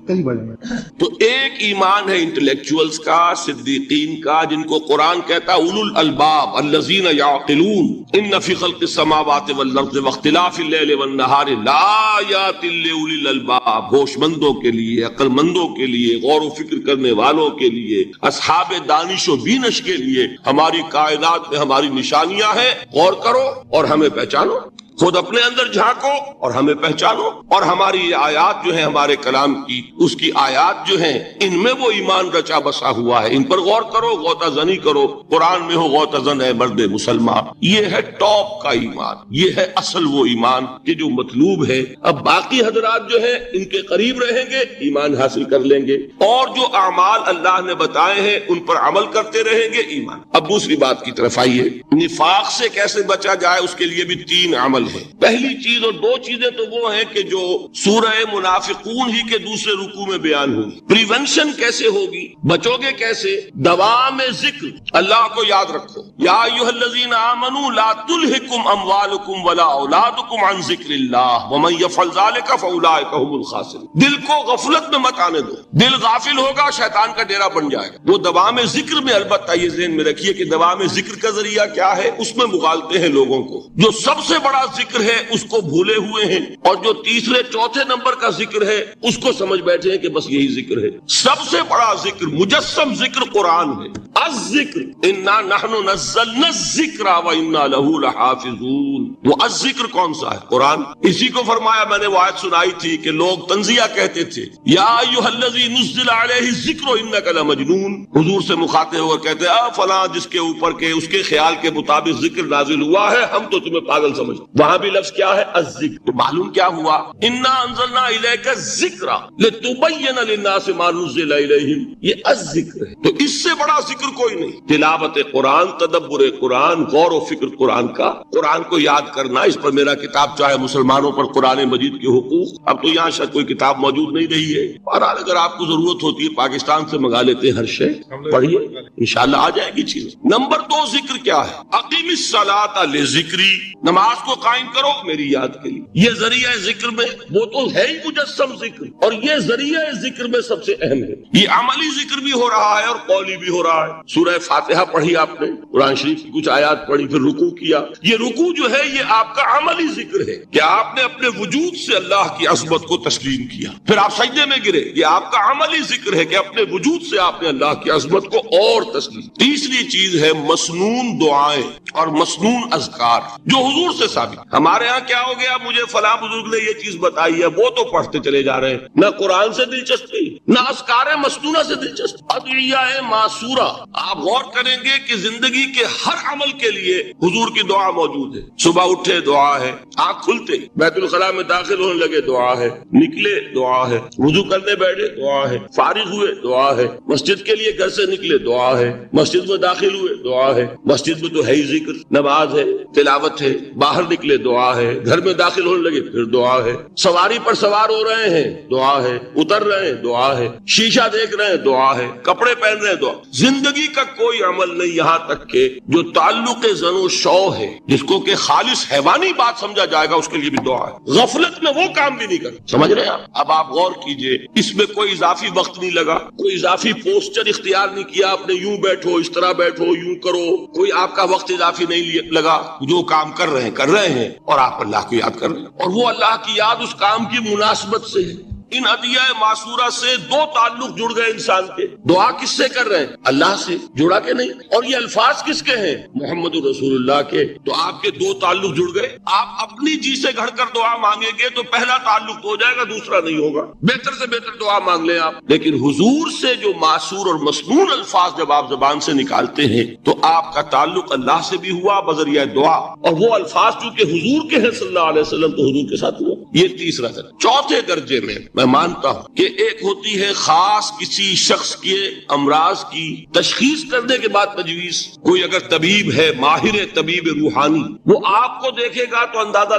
تو ایک ایمان ہے انٹلیکچوئلز کا، صدیقین کا، جن کو قرآن کہتا ہے اولو الالباب الذین یعقلون ان فی خلق السماوات والارض واختلاف اللیل والنہار لآیات لأولی الالباب. ہوش مندوں کے لیے، عقل مندوں کے لیے، غور و فکر کرنے والوں کے لیے، اصحاب دانش و بینش کے لیے ہماری کائنات میں ہماری نشانیاں ہیں. غور کرو اور ہمیں پہچانو، خود اپنے اندر جھانکو اور ہمیں پہچانو. اور ہماری یہ آیات جو ہیں ہمارے کلام کی، اس کی آیات جو ہیں ان میں وہ ایمان رچا بسا ہوا ہے. ان پر غور کرو، غوطہ زنی کرو. قرآن میں ہو غوطہ زن ہے مرد مسلمان. یہ ہے ٹاپ کا ایمان، یہ ہے اصل وہ ایمان کہ جو مطلوب ہے. اب باقی حضرات جو ہیں ان کے قریب رہیں گے، ایمان حاصل کر لیں گے، اور جو اعمال اللہ نے بتائے ہیں ان پر عمل کرتے رہیں گے، ایمان. اب دوسری بات کی طرف آئیے. نفاق سے کیسے بچا جائے اس کے لیے بھی 3 عمل ہے. پہلی چیز، اور 2 چیزیں تو وہ ہیں کہ جو سورہ منافقون ہی کے دوسرے رکوع میں بیان ہوگی. پریونشن کیسے ہوگی، بچو گے کیسے؟ دوام ذکر. اللہ کو یاد رکھو، یا ایھا الذین آمنوا لا تلھکم اموالکم ولا اولادکم عن ذکر اللہ ومن یفعل ذلک فاولئک هم الخاسرون. دل کو غفلت میں مت آنے دو. دل غافل ہوگا شیطان کا ڈیرا بن جائے گا. وہ دوام ذکر میں، البتہ یہ ذہن میں رکھیے کہ دوام ذکر کا ذریعہ کیا ہے، اس میں مغالتے ہیں لوگوں کو. جو سب سے بڑا ذکر ہے اس کو بھولے ہوئے ہیں، اور جو تیسرے چوتھے نمبر کا ذکر ہے اس کو سمجھ بیٹھے ہیں کہ بس یہی ذکر ہے. سب سے بڑا ذکر، مجسم ذکر قرآن ہے. الذکر انا نحن نزلنا الذکر وانا له لحافظون. وہ الذکر کون سا ہے؟ قرآن. اسی کو فرمایا، میں نے وہ آیت سنائی تھی کہ لوگ تنزیہ کہتے تھے، یا ایھا الذی نزل علیہ الذکر انک لمجنون. حضور سے مخاطب ہو کر کہتے ہیں فلاں جس کے اوپر کے اس کے خیال کے مطابق ذکر نازل ہوا ہے، ہم تو تمہیں پاگل سمجھتے. وہاں بھی لفظ کیا ہے؟ الذکر. تو معلوم کیا ہوا؟ انا انزلنا الیک الذکر لتبین للناس ما نزل الیہم. یہ الذکر ہے. تو اس سے بڑا ذکر کوئی نہیں. تلاوت قرآن، تدبر قرآن، غور و فکر قرآن کا، قرآن کو یاد کرنا. اس پر میرا کتاب چاہے مسلمانوں پر قرآن مجید کے حقوق، اب تو یہاں شاید کوئی کتاب موجود نہیں رہی ہے، اور اگر آپ کو ضرورت ہوتی ہے پاکستان سے منگا لیتے ہیں، ہر شے پڑھیے، انشاءاللہ آ جائے گی چیز. نمبر 2 ذکر کیا ہے؟ اقیم الصلاۃ لذکری. نماز کو قائم کرو میری یاد کے لیے. یہ ذریعہ ذکر میں، وہ تو ہے ہی مجسم ذکر، اور یہ ذریعہ ذکر میں سب سے اہم ہے. یہ عملی ذکر بھی ہو رہا ہے اور قولی بھی ہو رہا ہے. سورہ فاتحہ پڑھی آپ نے، قرآن شریف کی کچھ آیات پڑھی، پھر رکوع کیا. یہ رکوع جو ہے یہ آپ کا عملی ذکر ہے کہ آپ نے اپنے وجود سے اللہ کی عظمت کو تسلیم کیا. پھر آپ سجدے میں گرے، یہ آپ کا عملی ذکر ہے کہ اپنے وجود سے آپ نے اللہ کی عظمت کو اور تسلیم. تیسری چیز ہے مسنون دعائیں اور مسنون اذکار جو حضور سے ثابت. ہمارے ہاں کیا ہو گیا، مجھے فلاں بزرگ نے یہ چیز بتائی ہے، وہ تو پڑھتے چلے جا رہے ہیں. نہ قرآن سے دلچسپی، نہ اذکار مسنونہ سے دلچسپی. ادعیہ معصورہ. آپ غور کریں گے کہ زندگی کے ہر عمل کے لیے حضور کی دعا موجود ہے. صبح اٹھے دعا ہے، آنکھ کھلتے بیت الخلاء میں داخل ہونے لگے دعا ہے، نکلے دعا ہے، وضو کرنے بیٹھے دعا ہے، فارغ ہوئے دعا ہے، مسجد کے لیے گھر سے نکلے دعا ہے، مسجد میں داخل ہوئے دعا ہے، مسجد میں تو ہے ہی ذکر، نماز ہے، تلاوت ہے، باہر نکلے دعا ہے، گھر میں داخل ہونے لگے پھر دعا ہے، سواری پر سوار ہو رہے ہیں دعا ہے، اتر رہے ہیں دعا ہے، شیشہ دیکھ رہے ہیں دعا ہے، کپڑے پہن رہے ہیں دعا۔ زندگی کا کوئی عمل نہیں یہاں تک کہ جو تعلق زن و شو ہے، جس کو کہ خالص حیوانی بات سمجھا جائے گا، اس کے لیے بھی دعا ہے۔ غفلت میں وہ کام بھی نہیں کرتا، سمجھ رہے ہیں آپ؟ اب آپ غور کیجئے، اس میں کوئی اضافی وقت نہیں لگا، کوئی اضافی پوسچر اختیار نہیں کیا آپ نے، یوں بیٹھو، اس طرح بیٹھو، یوں کرو، کوئی آپ کا وقت اضافی نہیں لگا، جو کام کر رہے ہیں اور آپ اللہ کو یاد کر رہے ہیں، اور وہ اللہ کی یاد اس کام کی مناسبت سے ہے۔ ان ادعیہ معصورہ سے دو تعلق جڑ گئے انسان کے۔ دعا کس سے کر رہے ہیں؟ اللہ سے، جڑا کہ نہیں؟ اور یہ الفاظ کس کے ہیں؟ محمد رسول اللہ کے۔ تو آپ کے دو تعلق جڑ گئے۔ آپ اپنی جی سے گھڑ کر دعا مانگیں گے تو پہلا تعلق تو ہو جائے گا، دوسرا نہیں ہوگا۔ بہتر سے بہتر دعا مانگ لیں آپ، لیکن حضور سے جو معصور اور مسنون الفاظ جب آپ زبان سے نکالتے ہیں تو آپ کا تعلق اللہ سے بھی ہوا بذریعہ دعا، اور وہ الفاظ چونکہ حضور کے ہیں صلی اللہ علیہ وسلم تو حضور کے ساتھ ہوا۔ یہ تیسرا ہے۔ چوتھے درجے میں میں مانتا ہوں کہ ایک ہوتی ہے خاص کسی شخص کے امراض کی تشخیص کرنے کے بعد تجویز۔ کوئی اگر طبیب ہے، ماہر طبیب روحانی، وہ آپ کو دیکھے گا تو اندازہ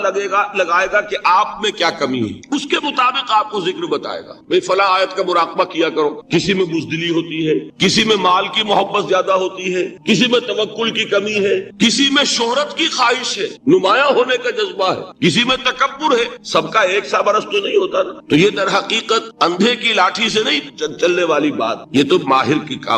لگائے گا کہ آپ میں کیا کمی ہے، اس کے مطابق آپ کو ذکر بتائے گا، بھئی فلاں آیت کا مراقبہ کیا کرو۔ کسی میں بزدلی ہوتی ہے، کسی میں مال کی محبت زیادہ ہوتی ہے، کسی میں توکل کی کمی ہے، کسی میں شہرت کی خواہش ہے، نمایاں ہونے کا جذبہ ہے، کسی میں تکبر ہے۔ سب کا ایک سا برس تو نہیں ہوتا نا۔ تو یہ در حقیقت اندھے کی لاٹھی سے نہیں چلنے والی بات، یہ تو ماہر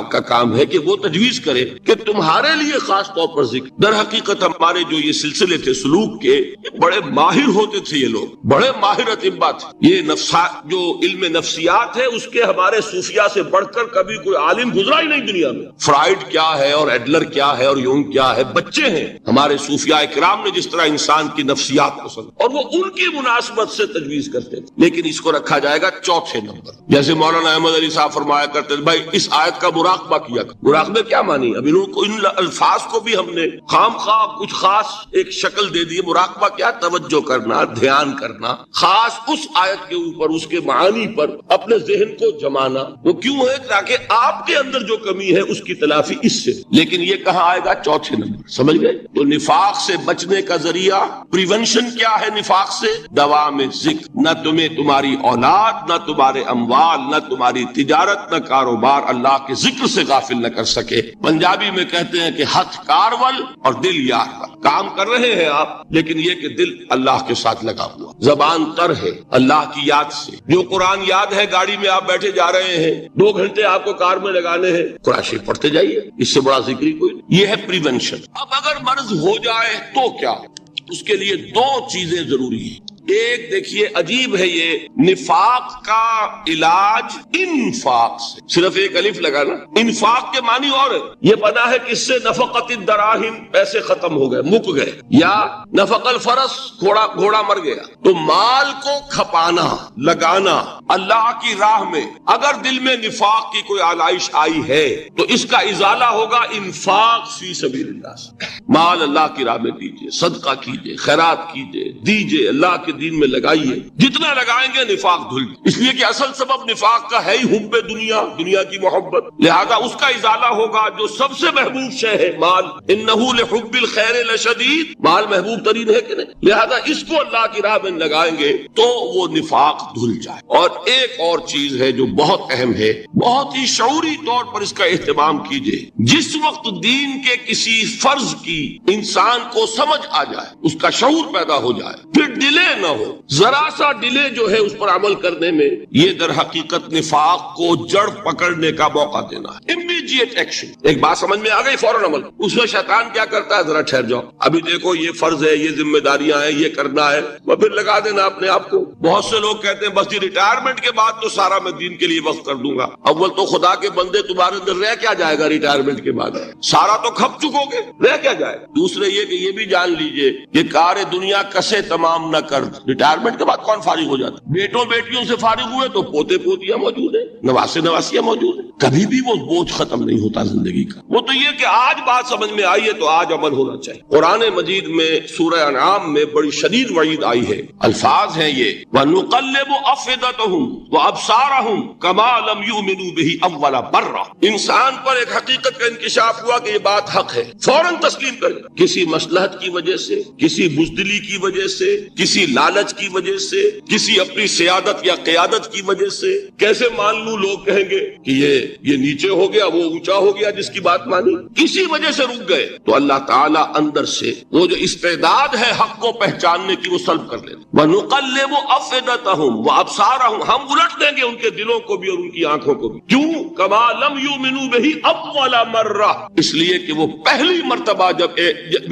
کا کام ہے کہ وہ تجویز کرے کہ تمہارے لیے خاص طور پر ذکر۔ در حقیقت ہمارے جو یہ سلسلے تھے سلوک کے، بڑے ماہر ہوتے تھے یہ لوگ، بڑے ماہر اطباء تھے۔ یہ جو علم نفسیات ہے اس کے ہمارے صوفیاء سے بڑھ کر کبھی کوئی عالم گزرا ہی نہیں دنیا میں۔ فرائیڈ کیا ہے اور ایڈلر کیا ہے اور یونگ کیا ہے، بچے ہیں ہمارے صوفیاء اکرام نے جس طرح انسان کی نفسیات کو سمجھا، اور وہ ان کی مناسبت سے تجویز کرتے تھے۔ لیکن اس کو رکھا جائے گا چوتھے نمبر، جیسے مولانا احمد علی صاحب فرمایا کرتے تھے، بھائی اس آیت کا مراقبہ کیا کرو۔ مراقبے کیا مانی؟ اب ان الفاظ کو بھی ہم نے خام خواہ کچھ خاص ایک شکل دے دی۔ مراقبہ کیا؟ توجہ کرنا، دھیان کرنا، خاص اس آیت کے اوپر، اس کے معانی پر اپنے ذہن کو جمانا۔ وہ کیوں ہے؟ تاکہ آپ کے اندر جو کمی ہے اس کی تلافی اس سے۔ لیکن یہ کہاں آئے گا؟ چوتھے نمبر، سمجھ گئے؟ تو نفاق سے بچنے کا ذریعہ، پریونشن کیا ہے نفاق سے؟ دوام ذکر۔ نہ تمہیں تمہاری اولاد، نہ تمہارے اموال، نہ تمہاری تجارت، نہ کاروبار اللہ کے ذکر سے غافل نہ کر سکے۔ پنجابی میں کہتے ہیں کہ ہتھ کارول اور دل یار ول۔ کام کر رہے ہیں آپ، لیکن یہ کہ دل اللہ کے ساتھ لگا ہوا، زبان تر ہے اللہ کی یاد سے۔ جو قرآن یاد ہے، گاڑی میں آپ بیٹھے جا رہے ہیں، 2 گھنٹے آپ کو کار میں لگانے ہیں، قرآن شریف پڑھتے جائیے، اس سے بڑا ذکر ہی کوئی نہیں۔ یہ ہے پریونشن۔ اب اگر مرض ہو جائے تو کیا؟ اس کے لیے 2 چیزیں ضروری ہیں۔ ایک دیکھیے عجیب ہے، یہ نفاق کا علاج انفاق سے، صرف ایک الف لگا نا، انفاق کے معنی اور ہے۔ یہ بنا ہے کہ اس سے نفقت الدراہم، پیسے ختم ہو گئے، مک گئے، یا نفق الفرس، گھوڑا مر گیا۔ تو مال کو کھپانا، لگانا اللہ کی راہ میں، اگر دل میں نفاق کی کوئی آلائش آئی ہے تو اس کا ازالہ ہوگا انفاق فی سبیل اللہ سے۔ مال اللہ کی راہ میں دیجئے، صدقہ کیجئے، خیرات کیجئے، دیجئے، اللہ کے دین میں لگائیے۔ جتنا لگائیں گے نفاق دھل، اس لیے کہ اصل سبب نفاق کا ہے ہی حب دنیا، دنیا کی محبت، لہذا اس کا ازالہ ہوگا جو سب سے محبوب شے ہے مال۔ انہ لحب الخیر لشدید، مال محبوب ترین ہے کہ نہیں؟ لہذا اس کو اللہ کی راہ میں لگائیں گے تو وہ نفاق دھل جائے۔ اور ایک اور چیز ہے جو بہت اہم ہے، بہت ہی شعوری طور پر اس کا اہتمام کیجئے۔ جس وقت دین کے کسی فرض کی انسان کو سمجھ آ جائے، اس کا شعور پیدا ہو جائے، پھر ڈیلے نہ ہو، ذرا سا ڈیلے جو ہے اس پر عمل کرنے میں، یہ در حقیقت نفاق کو جڑ پکڑنے کا موقع دینا ہے۔ امیڈیٹ ایکشن، ایک بات سمجھ میں آ گئی، فوراً عمل۔ اس میں شیطان کیا کرتا ہے؟ ذرا ٹھہر جاؤ، ابھی دیکھو یہ فرض ہے، یہ ذمہ داریاں ہیں، یہ کرنا ہے، وہ پھر لگا دینا اپنے آپ کو۔ بہت سے لوگ کہتے ہیں بس یہ ریٹائرمنٹ کے بعد تو سارا میں دین کے لیے وقت کر دوں گا۔ اول تو خدا کے بندے تمہارے اندر رہ کیا جائے گا ریٹائرمنٹ کے بعد؟ سارا تو کھپ چکو گے، رہ کیا جائے گا؟ دوسرے یہ کہ یہ بھی جان لیجئے کہ کار دنیا کسے تمام نہ کر، ریٹائرمنٹ کے بعد کون فارغ ہو جاتا؟ بیٹوں بیٹیوں سے فارغ ہوئے تو پوتے پوتیاں موجود ہیں، نواسے نواسیاں موجود ہیں، کبھی بھی وہ بوجھ ختم نہیں ہوتا زندگی کا، وہ تو یہ کہ آج بات سمجھ میں آئی ہے تو آج عمل ہونا چاہیے۔ قرآن مجید میں سورہ انعام میں بڑی شدید وعید آئی ہے، الفاظ ہیں یہ وَنُقَلِّبُ أَفْئِدَتَهُمْ وَأَبْصَارَهُمْ كَمَا لَمْ يُؤْمِنُوا بِهِ أَوَّلَ مَرَّةٍ۔ انسان پر ایک حقیقت کا انکشاف ہوا کہ یہ بات حق ہے، فوراً تسلیم کر لیا، کسی مصلحت کی وجہ سے، کسی بزدلی کی وجہ سے، کسی لالچ کی وجہ سے، کسی اپنی سیادت یا قیادت کی وجہ سے کیسے مان لوں؟ لوگ کہیں گے کہ یہ نیچے ہو گیا، وہ اونچا ہو گیا جس کی بات مانی، کسی وجہ سے رک گئے تو اللہ تعالیٰ اندر سے وہ جو استعداد ہے حق کو پہچاننے کی وہ سلب کر لیتے۔ وَنُقَلِّبُ أَفْئِدَتَهُمْ وَأَبْصَارَهُم، ہم الٹ دیں گے ان کے دلوں کو بھی اور ان کی آنکھوں کو بھی۔ کیوں؟ كَمَا لَمْ يُؤْمِنُوا بِهِ أَوَّلَ مَرَّةٍ، اس لیے کہ وہ پہلی مرتبہ جب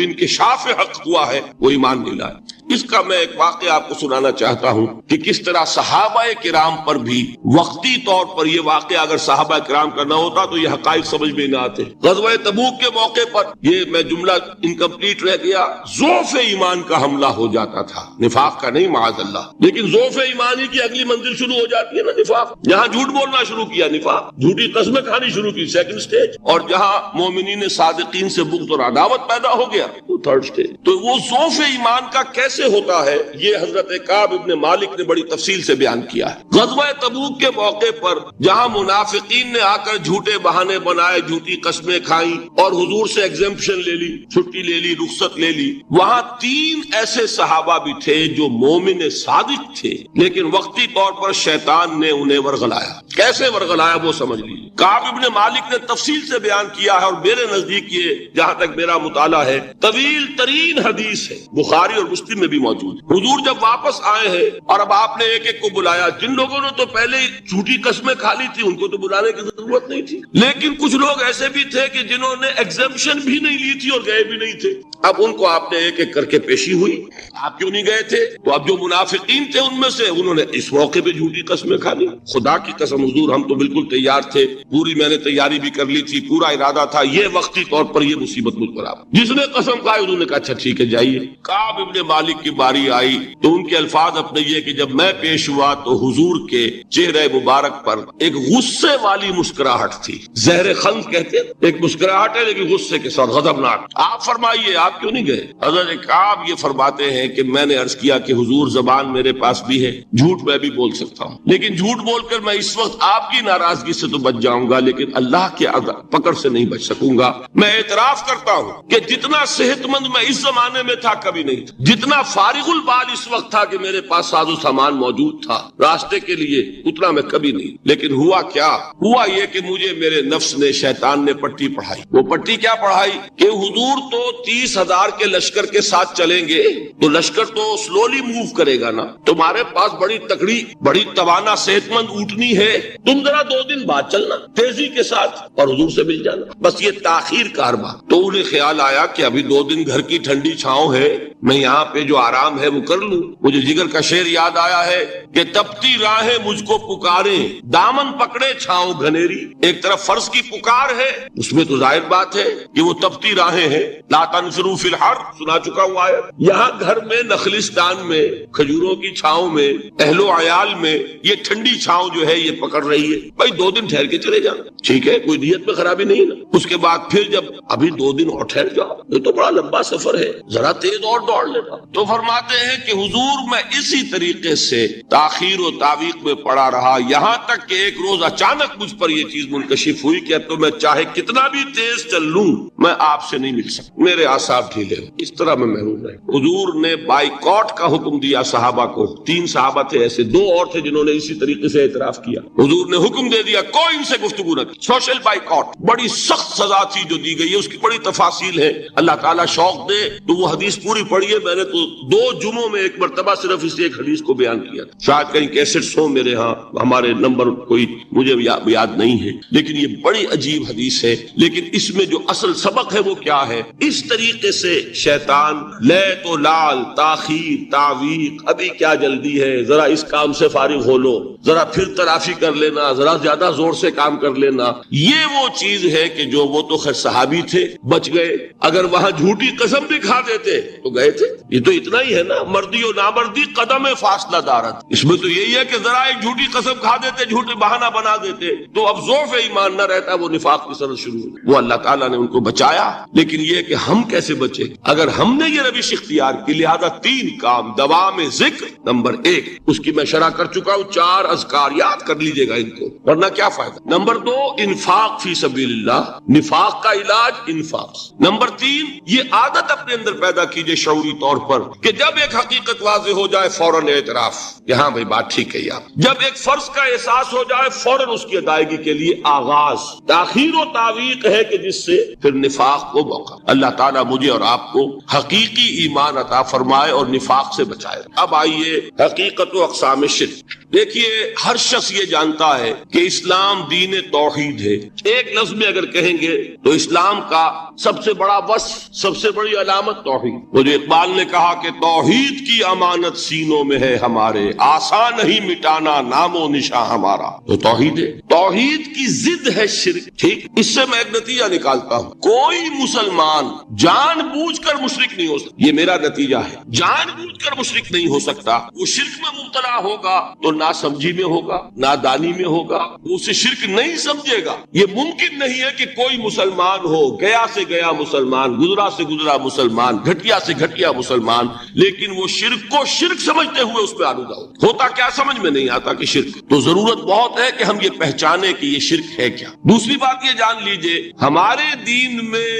انکشاف حق ہوا ہے وہ ایمان نہیں لائے۔ اس کا میں ایک واقعہ آپ کو سنانا چاہتا ہوں کہ کس طرح صحابہ کرام پر بھی وقتی طور پر یہ واقعہ اگر صحابہ کرام کا نہ ہوتا تو یہ حقائق سمجھ میں نہ آتے۔ غزوہ تبوک کے موقع پر یہ میں جملہ انکمپلیٹ رہ گیا، ضعف ایمان کا حملہ ہو جاتا تھا، نفاق کا نہیں معاذ اللہ، لیکن ضعف ایمانی کی اگلی منزل شروع ہو جاتی ہے نا نفاق۔ جہاں جھوٹ بولنا شروع کیا نفاق، جھوٹی قسمیں کھانی شروع کی سیکنڈ سٹیج، اور جہاں مومنین صادقین سے بغض اور عداوت پیدا ہو گیا وہ تھرڈ سٹیج۔ تو وہ ضعف ایمان کا کیسے ہوتا ہے یہ حضرت کعب ابن مالک نے بڑی تفصیل سے بیان کیا ہے۔ غزوہ تبوک کے موقع پر جہاں منافقین نے آ کر جھوٹے بہانے بنائے، جھوٹی قسمیں کھائیں اور حضور سے ایگزمپشن لے لی، چھٹی لے لی، رخصت لے لی، وہاں 3 ایسے صحابہ بھی تھے جو مومن صادق تھے، لیکن وقتی طور پر شیطان نے انہیں ورغلایا۔ کیسے ورغلایا وہ سمجھ لیجیے۔ کعب ابن مالک نے تفصیل سے بیان کیا ہے اور میرے نزدیک یہ جہاں تک میرا مطالعہ ہے طویل ترین حدیث ہے، بخاری اور مسلم میں بھی موجود۔ حضور جب واپس آئے ہیں اور اب آپ نے ایک ایک کو بلایا، جن لوگوں نے تو پہلے جھوٹی قسمیں کھا لی تھی ان کو تو بلانے کی ضرورت نہیں تھی، لیکن کچھ لوگ ایسے بھی تھے کہ جنہوں نے ایگزمپشن بھی نہیں لی تھی اور گئے بھی نہیں تھے۔ اب ان کو آپ نے ایک ایک کر کے پیشی ہوئی، آپ کیوں نہیں گئے تھے؟ تو اب جو منافقین تھے ان میں سے انہوں نے اس موقع پہ جھوٹی قسمیں کھا لی۔ خدا کی قسم حضور ہم تو بالکل تیار تھے، پوری میں نے تیاری بھی کر لی تھی، پورا ارادہ تھا، یہ وقتی طور پر یہ مصیبت مجھ پر آ جس نے قسم کھائی انہوں نے کہا اچھا ٹھیک ہے جائیے۔ کعب ابن مالک کی باری آئی تو ان کے الفاظ اپنے یہ کہ جب میں پیش ہوا تو حضور کے چہرے مبارک پر ایک غصے والی مسکراہٹ تھی، زہر خنز کہتے ہیں، ایک مسکراہٹ ہے لیکن غصے کے ساتھ، غضبناک۔ آپ فرمائیے آپ کیوں نہیں گئے؟ حضرت کعب یہ فرماتے ہیں کہ میں نے عرض کیا کہ حضور زبان میرے پاس بھی ہے، جھوٹ میں بھی بول سکتا ہوں، لیکن جھوٹ بول کر میں اس وقت آپ کی ناراضگی سے تو بچ جاؤں گا لیکن اللہ کے پکڑ سے نہیں بچ سکوں گا۔ میں اعتراف کرتا ہوں کہ جتنا صحت مند میں اس زمانے میں تھا کبھی نہیں تھا، جتنا فارغ البال اس وقت تھا کہ میرے پاس ساز و سامان موجود تھا راستے کے لیے، اتنا میں کبھی نہیں۔ لیکن ہوا کیا؟ ہوا یہ کہ مجھے میرے نفس نے، شیطان نے پٹی پڑھائی۔ وہ پٹی کیا پڑھائی کہ حضور تو 30,000 کے لشکر کے ساتھ چلیں گے تو لشکر تو سلولی موو کرے گا نا، تمہارے پاس بڑی تکڑی، بڑی توانا، صحت مند اونٹنی ہے، تم ذرا 2 دن بعد چلنا تیزی کے ساتھ اور حضور سے مل جانا، بس یہ تاخیر کارواں۔ تو انہیں خیال آیا کہ ابھی 2 دن گھر کی ٹھنڈی چھاؤں ہے، میں یہاں پہ جو آرام ہے وہ کر لوں۔ مجھے جگر کا شعر یاد آیا ہے کہ تپتی راہیں مجھ کو پکاریں، دامن پکڑے چھاؤں گھنیری۔ ایک طرف فرض کی پکار ہے، اس میں تو ظاہر بات ہے کہ وہ تپتی راہیں ہیں، لا تنفروا فی الحر سنا چکا ہوا ہے۔ یہاں گھر میں نخلستان میں کھجوروں کی چھاؤں میں اہل و عیال میں یہ ٹھنڈی چھاؤں جو ہے یہ پکڑ رہی ہے، بھائی 2 دن ٹھہر کے چلے جانا، ٹھیک ہے، کوئی نیت میں خرابی نہیں نا۔ اس کے بعد پھر جب ابھی 2 دن اور ٹھہر جاؤ، یہ تو بڑا لمبا سفر ہے، ذرا تیز اور دوڑ لینا۔ تو فرماتے ہیں کہ حضور میں اسی طریقے سے تاخیر و تعویق میں پڑا رہا، یہاں تک کہ ایک روز اچانک مجھ پر یہ چیز منکشف ہوئی کہ اب تو میں چاہے کتنا بھی تیز چل لوں میں آپ سے نہیں مل سکتا، میرے اعصاب ڈھیلے ہو، اس طرح میں محروم رہا۔ حضور نے بائیکاٹ کا حکم دیا صحابہ کو، 3 صحابہ تھے ایسے، 2 اور تھے جنہوں نے اسی طریقے سے اعتراف کیا۔ حضور نے حکم دے دیا کوئی ان سے گفتگو نہ کرے، سوشل بائیکاٹ، بڑی سخت سزا تھی جو دی گئی ہے، اس کی بڑی تفاصیل ہے، اللہ تعالیٰ شوق دے تو وہ حدیث پوری پڑھیے، میں نے تو 2 جمعوں میں ایک مرتبہ صرف اس ایک حدیث کو بیان کیا تھا، شاید کہیں کیسٹس ہوں میرے ہاں، ہمارے نمبر کوئی مجھے یاد نہیں ہے، لیکن یہ بڑی عجیب حدیث ہے۔ لیکن اس میں جو اصل سبق ہے وہ کیا ہے؟ اس طریقے سے شیطان لے تو لال، تاخیر، تعویق، ابھی کیا جلدی ہے، ذرا اس کام سے فارغ ہو لو، ذرا پھر تلافی کر لینا، ذرا زیادہ زور سے کام کر لینا، یہ وہ چیز ہے کہ جو وہ تو خیر صحابی تھے بچ گئے، اگر وہاں جھوٹی قسم بھی کھا دیتے تو گئے گئے تھے. یہ تو اتنا ہی ہے نا, مردی و نامردی قدم فاصلہ دارت. اس میں تو یہی ہے کہ ذرا ایک جھوٹی قسم کھا دیتے, جھوٹے بہانہ بنا دیتے تو اب ضعف ایمان نہ رہتا, وہ نفاق کی سرد شروع ہوئی. وہ اللہ تعالیٰ نے ان کو بچایا. لیکن یہ کہ ہم کیسے بچے اگر ہم نے یہ روش اختیار کی. لہذا 3 کام دوام ذکر نمبر 1, اس کی میں شرح کر چکا ہوں. 4 اذکار یاد کر لیجئے گا ان کو, ورنہ کیا فائدہ. نمبر 2 انفاق فی سبیل اللہ, نفاق کا علاج انفاق. نمبر 3 یہ عادت اپنے اندر پیدا کیجئے شعوری طور پر کہ جب ایک حقیقت واضح ہو جائے فوراً اعتراف کہ ہاں بھائی بات ٹھیک ہے یار. جب ایک فرض کا احساس ہو جائے فوراً اس کی ادائیگی کے لیے آغاز. تاخیر و تعویق ہے کہ جس سے پھر نفاق کو موقع. اللہ تعالیٰ مجھے اور آپ کو حقیقی ایمان عطا فرمائے اور نفاق سے بچائے. اب آئیے حقیقت و اقسام شرک. دیکھیے ہر شخص یہ جانتا ہے کہ اسلام دین توحید ہے. ایک لفظ میں اگر کہیں گے تو اسلام کا سب سے بڑا وصف, سب سے بڑی علامت توحید. وہ جو اقبال نے کہا کہ توحید کی امانت سینوں میں ہے ہمارے, آسان نہیں مٹانا نام و نشاں ہمارا. تو توحید ہے, توحید کی ضد ہے شرک. ٹھیک, اس سے میں ایک نتیجہ نکالتا ہوں. کوئی مسلمان جان بوجھ کر مشرک نہیں ہو سکتا. یہ میرا نتیجہ ہے. جان بوجھ کر مشرک نہیں ہو سکتا. وہ شرک میں مبتلا ہوگا تو ناسمجھی میں ہوگا, نادانی میں ہوگا, وہ اسے شرک نہیں سمجھے گا. یہ ممکن نہیں ہے کہ کوئی مسلمان ہو, گیا سے گیا مسلمان, گزرا سے گزرا مسلمان, گھٹیا سے گھٹیا مسلمان, لیکن وہ شرک کو شرک سمجھتے ہوئے اس پہ آلودہ ہوتا کیا سمجھ میں نہیں آتا کہ شرک. تو ضرورت بہت ہے کہ ہم یہ پہچانے کہ یہ شرک ہے کیا. دوسری بات یہ جان لیجئے ہمارے دین میں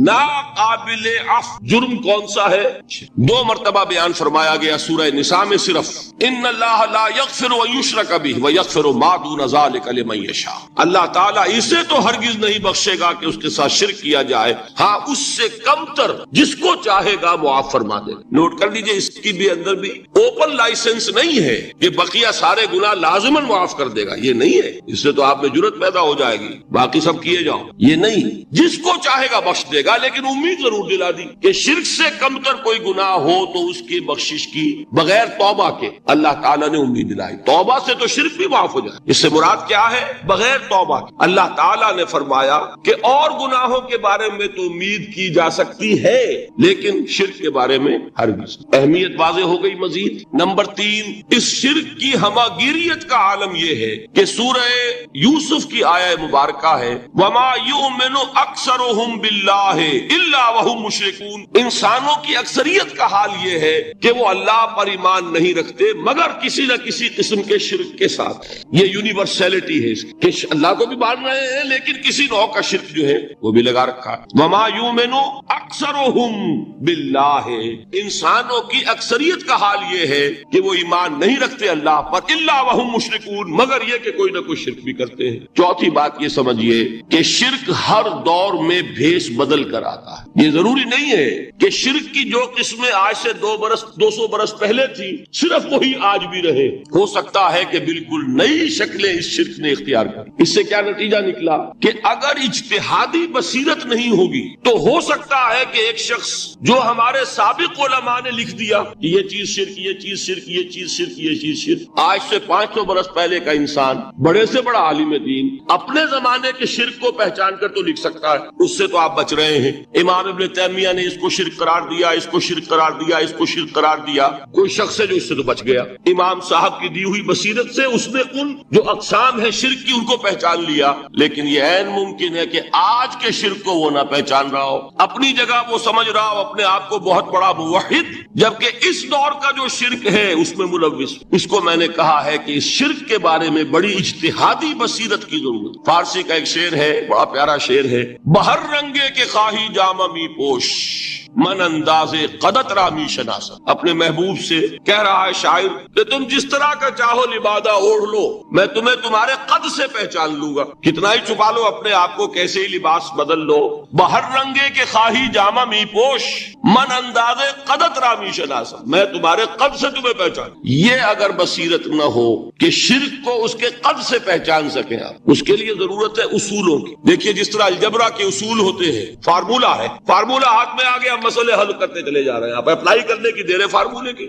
ناقابل عفو جرم کون سا ہے؟ 2 مرتبہ بیان فرمایا گیا سورہ نساء میں صرف. ان اللہ لا یغفر ویشرک بہ ویغفر ما دون ذلک لمن یشاء. اللہ تعالیٰ اسے تو ہرگز نہیں بخشے گا کہ اس کے ساتھ شرک کیا جائے, ہاں اس سے کم تر جس کو چاہے گا معاف فرما دے. نوٹ کر لیجئے اس کی بھی اندر بھی اوپن لائسنس نہیں ہے کہ بقیہ سارے گناہ لازماً معاف کر دے گا. یہ نہیں ہے. اس سے تو آپ میں جرت پیدا ہو جائے گی باقی سب کیے جاؤ. یہ نہیں, جس کو چاہے گا بخش دے گا, لیکن امید ضرور دلا دی کہ شرک سے کم تر کوئی گناہ ہو تو اس کی بخشش کی بغیر توبہ کے اللہ تعالیٰ نے امید دلائی. توبہ سے تو شرک بھی معاف ہو جائے. اس سے مراد کیا ہے؟ بغیر توبہ کے. اللہ تعالیٰ نے فرمایا کہ اور گناہوں کے بارے میں تو امید کی جا سکتی ہے لیکن شرک کے بارے میں ہرگز. اہمیت واضح ہو گئی. مزید نمبر 3 اس شرک کی ہماگیریت کا عالم یہ ہے کہ سورہ یوسف کی آیہ مبارکہ ہے وما یؤمن اکثرهم باللہ الا وهم مشرکون. انسانوں کی اکثریت کا حال یہ ہے کہ وہ اللہ پر ایمان نہیں رکھتے مگر کسی نہ کسی قسم کے شرک کے ساتھ. یہ یونیورسلٹی ہے اس کی کہ اللہ کو بھی مان رہے ہیں لیکن کسی نوع کا شرک جو ہے وہ بھی لگا رکھا ہے. وما یؤمن اکثرهم باللہ, انسانوں کی اکثریت کا حال یہ ہے کہ وہ ایمان نہیں رکھتے اللہ پر الا وهم مشرکون, مگر یہ کہ کوئی نہ کوئی شرک بھی کرتے ہیں. چوتھی بات یہ سمجھیے کہ شرک ہر دور میں بھیس بدل کر آتا ہے. یہ ضروری نہیں ہے کہ شرک کی جو قسمیں آج سے 200 برس پہلے تھی صرف وہی آج بھی رہے. ہو سکتا ہے کہ بالکل نئی شکلیں اس شرک نے اختیار کر. اس سے کیا نتیجہ نکلا کہ اگر اجتہادی بصیرت نہیں ہوگی تو ہو سکتا ہے کہ ایک شخص جو ہمارے سابق علماء نے لکھ دیا کہ یہ چیز شرک, یہ چیز شرک, یہ چیز شرک, یہ چیز شرک, آج سے 500 برس پہلے کا انسان بڑے سے بڑا عالم دین اپنے زمانے کے شرک کو پہچان کر تو لکھ سکتا ہے. اس سے تو آپ بچ رہے ہیں. امام ابن تیمیہ نے اس کو شرک قرار دیا, اس کو شرک قرار دیا, اس کو شرک قرار دیا. کوئی شخص ہے جو اس سے تو بچ گیا. امام صاحب کی دی ہوئی بصیرت سے اس نے ان جو اقسام ہے شرک کی ان کو پہچان لیا. لیکن یہ عین ممکن ہے کہ آج کے شرک کو وہ نہ پہچان رہا ہو, اپنی جگہ وہ سمجھ رہا ہو اپنے آپ کو بہت بڑا موحد, جبکہ اس دور کا جو شرک ہے اس میں ملوث. اس کو میں نے کہا ہے کہ اس شرک کے بارے میں بڑی اجتہادی بصیرت کی ضرورت. فارسی کا ایک شعر ہے, بڑا پیارا شعر ہے. بہر رنگے کے خواہی جامہ می پوش من انداز قدت رامی شناسا. اپنے محبوب سے کہہ رہا ہے شاعر کہ تم جس طرح کا چاہو لبادہ اوڑھ لو, میں تمہیں تمہارے قد سے پہچان لوں گا. کتنا ہی چھپا لو اپنے آپ کو, کیسے ہی لباس بدل لو. بہر رنگے کے خواہی جامہ می پوش من انداز قدت رامی شناسا, میں تمہارے قد سے تمہیں پہچان. یہ اگر بصیرت نہ ہو کہ شرک کو اس کے قد سے پہچان سکیں آپ, اس کے لیے ضرورت ہے اصولوں کی. دیکھیے جس طرح الجبرا کے اصول ہوتے ہیں, فارمولا ہے, فارمولا ہاتھ میں آ گیا, مسئلے حل کرتے چلے جا رہے ہیں, آپ اپلائی کرنے کی دیر ہے فارمولے کی.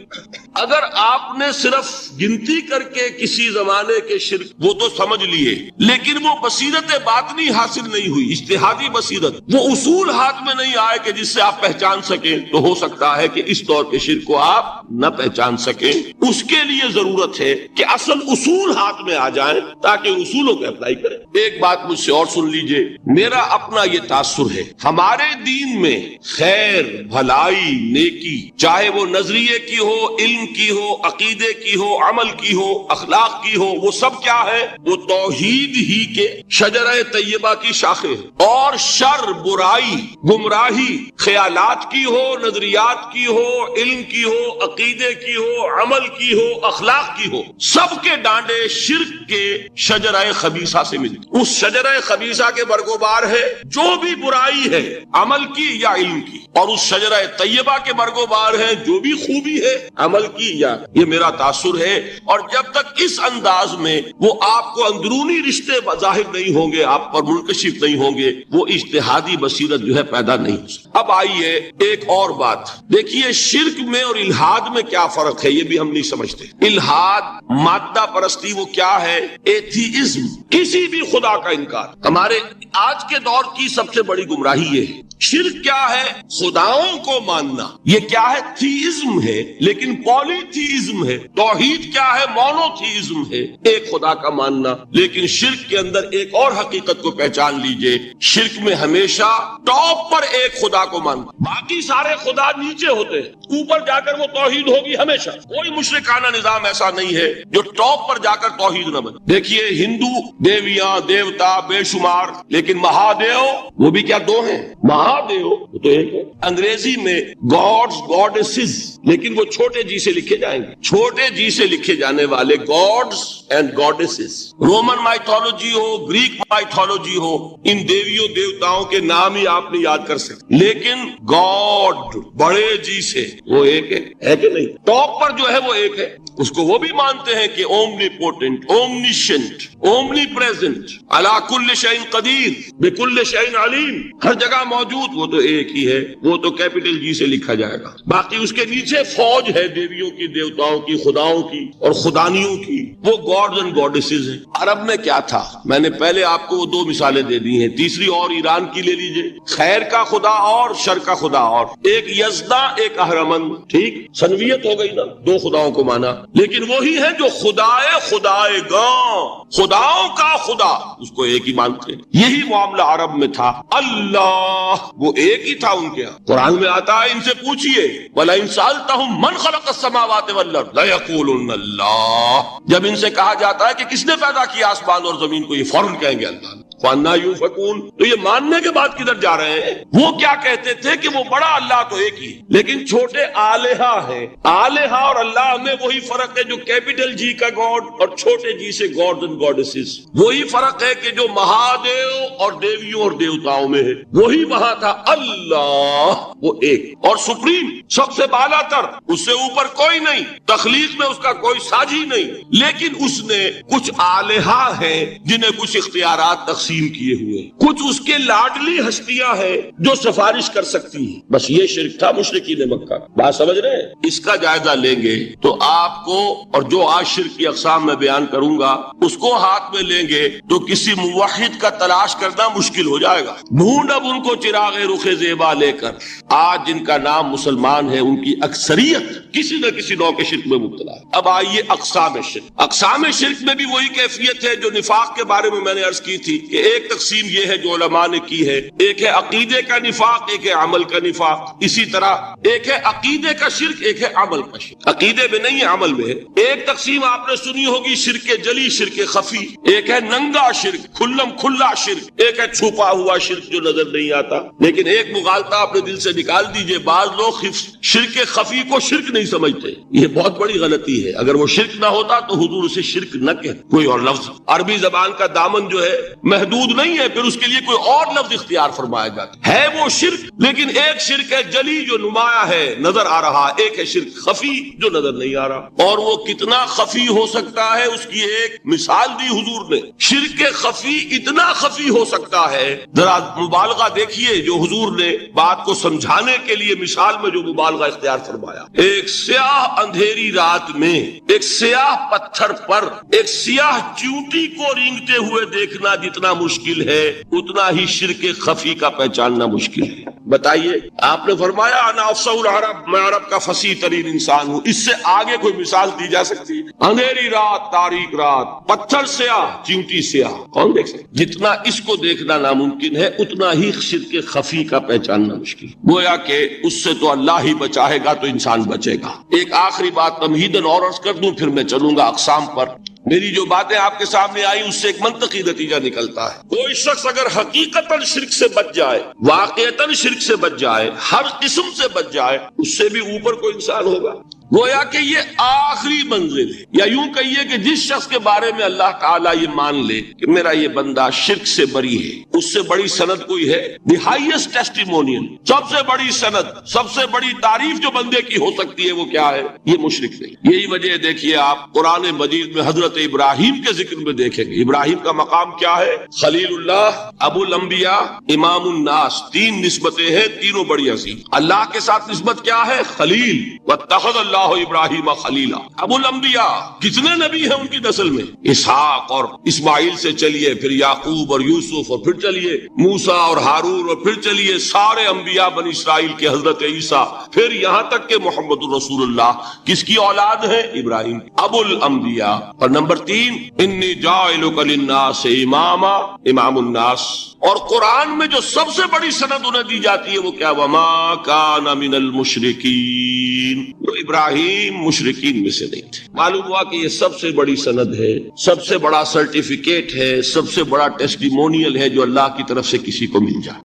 اگر آپ نے صرف گنتی کر کے کسی زمانے کے شرک وہ تو سمجھ لیے لیکن وہ بصیرت باطنی حاصل نہیں ہوئی, اجتہادی بصیرت, وہ اصول ہاتھ میں نہیں آئے کہ جس سے آپ پہچان سکیں، تو ہو سکتا ہے کہ اس طور کے شرک کو آپ نہ پہچان سکیں۔ اس کے لیے ضرورت ہے کہ اصل اصول ہاتھ میں آ جائیں تاکہ اصولوں کو اپلائی کریں۔ ایک بات مجھ سے اور سن لیجئے، میرا اپنا یہ تاثر ہے ہمارے دین میں خیر، بھلائی، نیکی، چاہے وہ نظریے کی ہو، علم کی ہو، عقیدے کی ہو، عمل کی ہو، اخلاق کی ہو، وہ سب کیا ہے؟ وہ توحید ہی کے شجرہ طیبہ کی شاخیں ہیں۔ اور شر، برائی، گمراہی، خیالات کی ہو، نظریات کی ہو، علم کی ہو، عقیدے کی ہو، عمل کی ہو، اخلاق کی ہو، سب کے ڈانڈے شرک کے شجرہ خبیثہ سے ملتے۔ اس شجرہ خبیثہ کے برگوبار ہے جو بھی برائی ہے، عمل کی یا علم کی، اور اس شجرہ طیبہ کے برگوبار ہے جو بھی خوبی ہے، عمل کی یا۔ یہ میرا تاثر ہے، اور جب تک اس انداز میں وہ آپ کو اندرونی رشتے ظاہر نہیں ہوں گے، آپ پر منکشف نہیں ہوں گے، وہ اجتہادی بصیرت جو ہے پیدا نہیں ہو سکتی۔ اب آئیے ایک اور بات دیکھیے، شرک میں اور الحاد میں کیا فرق ہے، یہ بھی ہم نہیں سمجھتے۔ الحاد، مادہ پرستی، وہ کیا ہے؟ ایتھیزم، کسی بھی خدا کا انکار۔ ہمارے آج کے دور کی سب سے بڑی گمراہی یہ ہے۔ شرک کیا ہے؟ خداؤں کو ماننا۔ یہ کیا ہے؟ تھیزم ہے، لیکن پولی تھیزم ہے۔ توحید کیا ہے؟ مونو تھیزم ہے، ایک خدا کا ماننا۔ لیکن شرک کے اندر ایک اور حقیقت کو پہچان لیجئے، شرک میں ہمیشہ ٹاپ پر ایک خدا کو ماننا، باقی سارے خدا نیچے ہوتے ہیں، اوپر جا کر وہ توحید ہوگی ہمیشہ۔ کوئی مشرکانہ نظام ایسا نہیں ہے جو ٹاپ پر جا کر توحید نہ بنے۔ دیکھیے ہندو دیویاں، دیوتا بے شمار، لیکن مہادیو وہ بھی کیا دو ہیں؟ مہادیو وہ تو ایک ہے۔ انگریزی میں گاڈز، گاڈیسز، لیکن وہ چھوٹے جی سے لکھے جائیں گے، چھوٹے جی سے لکھے جانے والے gods and goddesses. Roman mythology ہو، گریک مائتھولوجی ہو، ان دیویوں دیوتاؤں کے نام ہی آپ نے یاد کر سکتے، لیکن گاڈ بڑے جی سے وہ ایک ہے کہ نہیں؟ ٹاپ پر جو ہے وہ ایک ہے، اس کو وہ بھی مانتے ہیں کہ اومنی پوٹنٹ، اومنیشنٹ، اومنی پریزنٹ، علی کل شیء قدیر، بکل شیء علیم، ہر جگہ موجود، وہ تو ایک ہی ہے، وہ تو کیپٹل جی سے لکھا جائے گا۔ باقی اس کے نیچے فوج ہے دیویوں کی، دیوتاؤں کی، خداؤں کی اور خدانیوں کی، وہ گاڈز اینڈ گاڈیسز ہیں۔ عرب میں کیا تھا؟ میں نے پہلے آپ کو وہ دو مثالیں دے دی ہیں، تیسری اور ایران کی لے لیجئے، خیر کا خدا اور شر کا خدا، اور ایک یزدا، ایک اہرمن، ٹھیک، سنویت ہو گئی نا، دو خداؤں کو مانا، لیکن وہی ہے جو خدائے خدائے گاں، خداؤں کا خدا، اس کو ایک ہی مانتے ہیں۔ یہی معاملہ عرب میں تھا، اللہ وہ ایک ہی تھا ان کے ہاں۔ قرآن میں آتا ہے ان سے پوچھئے وَلَئِن سَأَلْتَهُم مَّنْ خَلَقَ السَّمَاوَاتِ وَالْأَرْضَ لَيَقُولُنَّ اللَّهُ، جب ان سے کہا جاتا ہے کہ کس نے پیدا کیا آسمان اور زمین کو، یہ فوراً کہیں گے اللہ۔ وَأَنَّىٰ يُؤْفَكُونَ، تو یہ ماننے کے بعد کدھر جا رہے ہیں؟ وہ کیا کہتے تھے کہ وہ بڑا اللہ تو ایک ہی، لیکن چھوٹے آلہہ ہیں۔ آلہہ اور اللہ میں وہی فرق ہے جو کیپٹل جی کا گاڈ اور چھوٹے جی سے گاڈز اینڈ گاڈیسز، وہی فرق ہے کہ جو مہادیو اور دیویوں اور دیوتاؤں میں ہے، وہی وہاں تھا۔ اللہ وہ ایک اور سپریم، سب سے بالا تر، اس سے اوپر کوئی نہیں، تخلیق میں اس کا کوئی ساجی نہیں، لیکن اس نے کچھ آلہہ ہیں جنہیں کچھ اختیارات تقسیم کیے ہوئے، کچھ اس کے لاڈلی ہستیاں ہیں جو سفارش کر سکتی ہیں۔ بس یہ شرک تھا مشرکین مکہ۔ بات سمجھ رہے ہیں؟ اس کا جائزہ لیں گے تو آپ کو، اور جو آج شرک کی اقسام میں بیان کروں گا اس کو ہاتھ میں لیں گے تو کسی موحد کا تلاش کرنا مشکل ہو جائے گا۔ ڈھونڈ اب ان کو چراغ رخ زیبا لے کر، آج جن کا نام مسلمان ہے ان کی اکثریت کسی نہ کسی نوع کے شرک میں مبتلا ہے۔ اب آئیے اقسام شرک۔ اقسام شرک میں بھی وہی کیفیت ہے جو نفاق کے بارے میں نے عرض کی تھی کہ ایک تقسیم یہ ہے جو علماء نے کی ہے، ایک ہے عقیدے کا نفاق، ایک ہے عمل کا نفاق۔ اسی طرح ایک ہے عقیدے کا شرک، ایک ہے عمل کا شرک۔ عقیدے میں نہیں ہے، عمل میں ہے۔ ایک تقسیم آپ نے سنی ہوگی شرک جلی، شرک خفی، ایک ہے ننگا شرک، کھلم کھلا شرک، ایک ہے چھپا ہوا شرک جو نظر نہیں آتا۔ لیکن ایک مغالطہ اپنے دل سے نکال دیجئے، بعض لوگ شرک خفی کو شرک نہیں سمجھتے، یہ بہت بڑی غلطی ہے۔ اگر وہ شرک نہ ہوتا تو حضور اسے شرک نہ کہتے، کوئی اور لفظ۔ عربی زبان کا دامن جو ہے محدود نہیں ہے، پھر اس کے لیے کوئی اور لفظ اختیار فرمایا جاتا ہے وہ شرک، لیکن ایک شرک ہے جلی جو نمایاں ہے، نظر آ رہا، ایک ہے شرک خفی جو نظر نہیں آ رہا۔ اور وہ کتنا خفی ہو سکتا ہے اس کی ایک مثال دی حضور نے۔ شرک خفی اتنا خفی ہو سکتا ہے، ذرا مبالغہ دیکھیے، جو حضور نے بات کو سمجھانے کے لیے مثال میں جو مبالغہ اختیار فرمایا، ایک سیاہ اندھیری رات میں ایک سیاہ پتھر پر ایک سیاہ چیونٹی کو رینگتے ہوئے دیکھنا جتنا مشکل ہے اتنا ہی شرک خفی کا پہچاننا مشکل ہے۔ بتائیے، آپ نے فرمایا انا افصح العرب، میں عرب کا فصیح ترین انسان ہوں، اس سے آگے کوئی مثال دی جا سکتی؟ اندھیری رات، تاریک رات، پتھر سیاہ، چیونٹی سیاہ، کون دیکھ سکتا؟ جتنا اس کو دیکھنا ناممکن ہے اتنا ہی شرک خفی کا پہچاننا مشکل۔ گویا کہ اس سے تو اللہ ہی بچائے گا تو انسان بچے گا۔ ایک آخری بات تمہیداً اور عرض کر دوں، پھر میں چلوں گا اقسام پر۔ میری جو باتیں آپ کے سامنے آئی اس سے ایک منطقی نتیجہ نکلتا ہے، کوئی شخص اگر حقیقتاً شرک سے بچ جائے، واقعتاً شرک سے بچ جائے، ہر قسم سے بچ جائے، اس سے بھی اوپر کوئی انسان ہوگا۔ گویا کہ یہ آخری منزل ہے، یا یوں کہیے کہ جس شخص کے بارے میں اللہ تعالیٰ یہ مان لے کہ میرا یہ بندہ شرک سے بری ہے، اس سے بڑی سند کوئی ہے؟ دی ہائیسٹ ٹیسٹیمونیل، سب سے بڑی سند، سب سے بڑی تعریف جو بندے کی ہو سکتی ہے وہ کیا ہے؟ یہ مشرک نہیں۔ یہی وجہ دیکھیے آپ قرآن مجید میں حضرت ابراہیم کے ذکر میں دیکھیں گے، ابراہیم کا مقام کیا ہے؟ خلیل اللہ، ابو الانبیاء، امام الناس، تین نسبتیں ہیں، تینوں بڑی عظیم۔ اللہ کے ساتھ نسبت کیا ہے؟ خلیل، واتخذ اللہ ابراہیم خلیلا۔ ابو الانبیاء، کتنے نبی ہیں ان کی نسل میں؟ اسحاق اور اسماعیل سے چلیے، پھر یعقوب اور یوسف، اور پھر چلیے موسیٰ اور ہارون، اور پھر چلیے سارے انبیاء بنی اسرائیل کے، حضرت عیسیٰ، پھر یہاں تک کہ محمد الرسول اللہ کس کی اولاد ہے؟ ابراہیم، ابو الانبیاء۔ اور نمبر 3، انی جاعلک للناس اماما، امام الناس۔ اور قرآن میں جو سب سے بڑی سند انہیں دی جاتی ہے وہ کیا؟ وما کان من المشرکین، وہ ابراہیم مشرکین میں سے نہیں تھے۔ معلوم ہوا کہ یہ سب سے بڑی سند ہے، سب سے بڑا سرٹیفکیٹ ہے، سب سے بڑا ٹیسٹیمونیل ہے جو اللہ کی طرف سے کسی کو مل جائے۔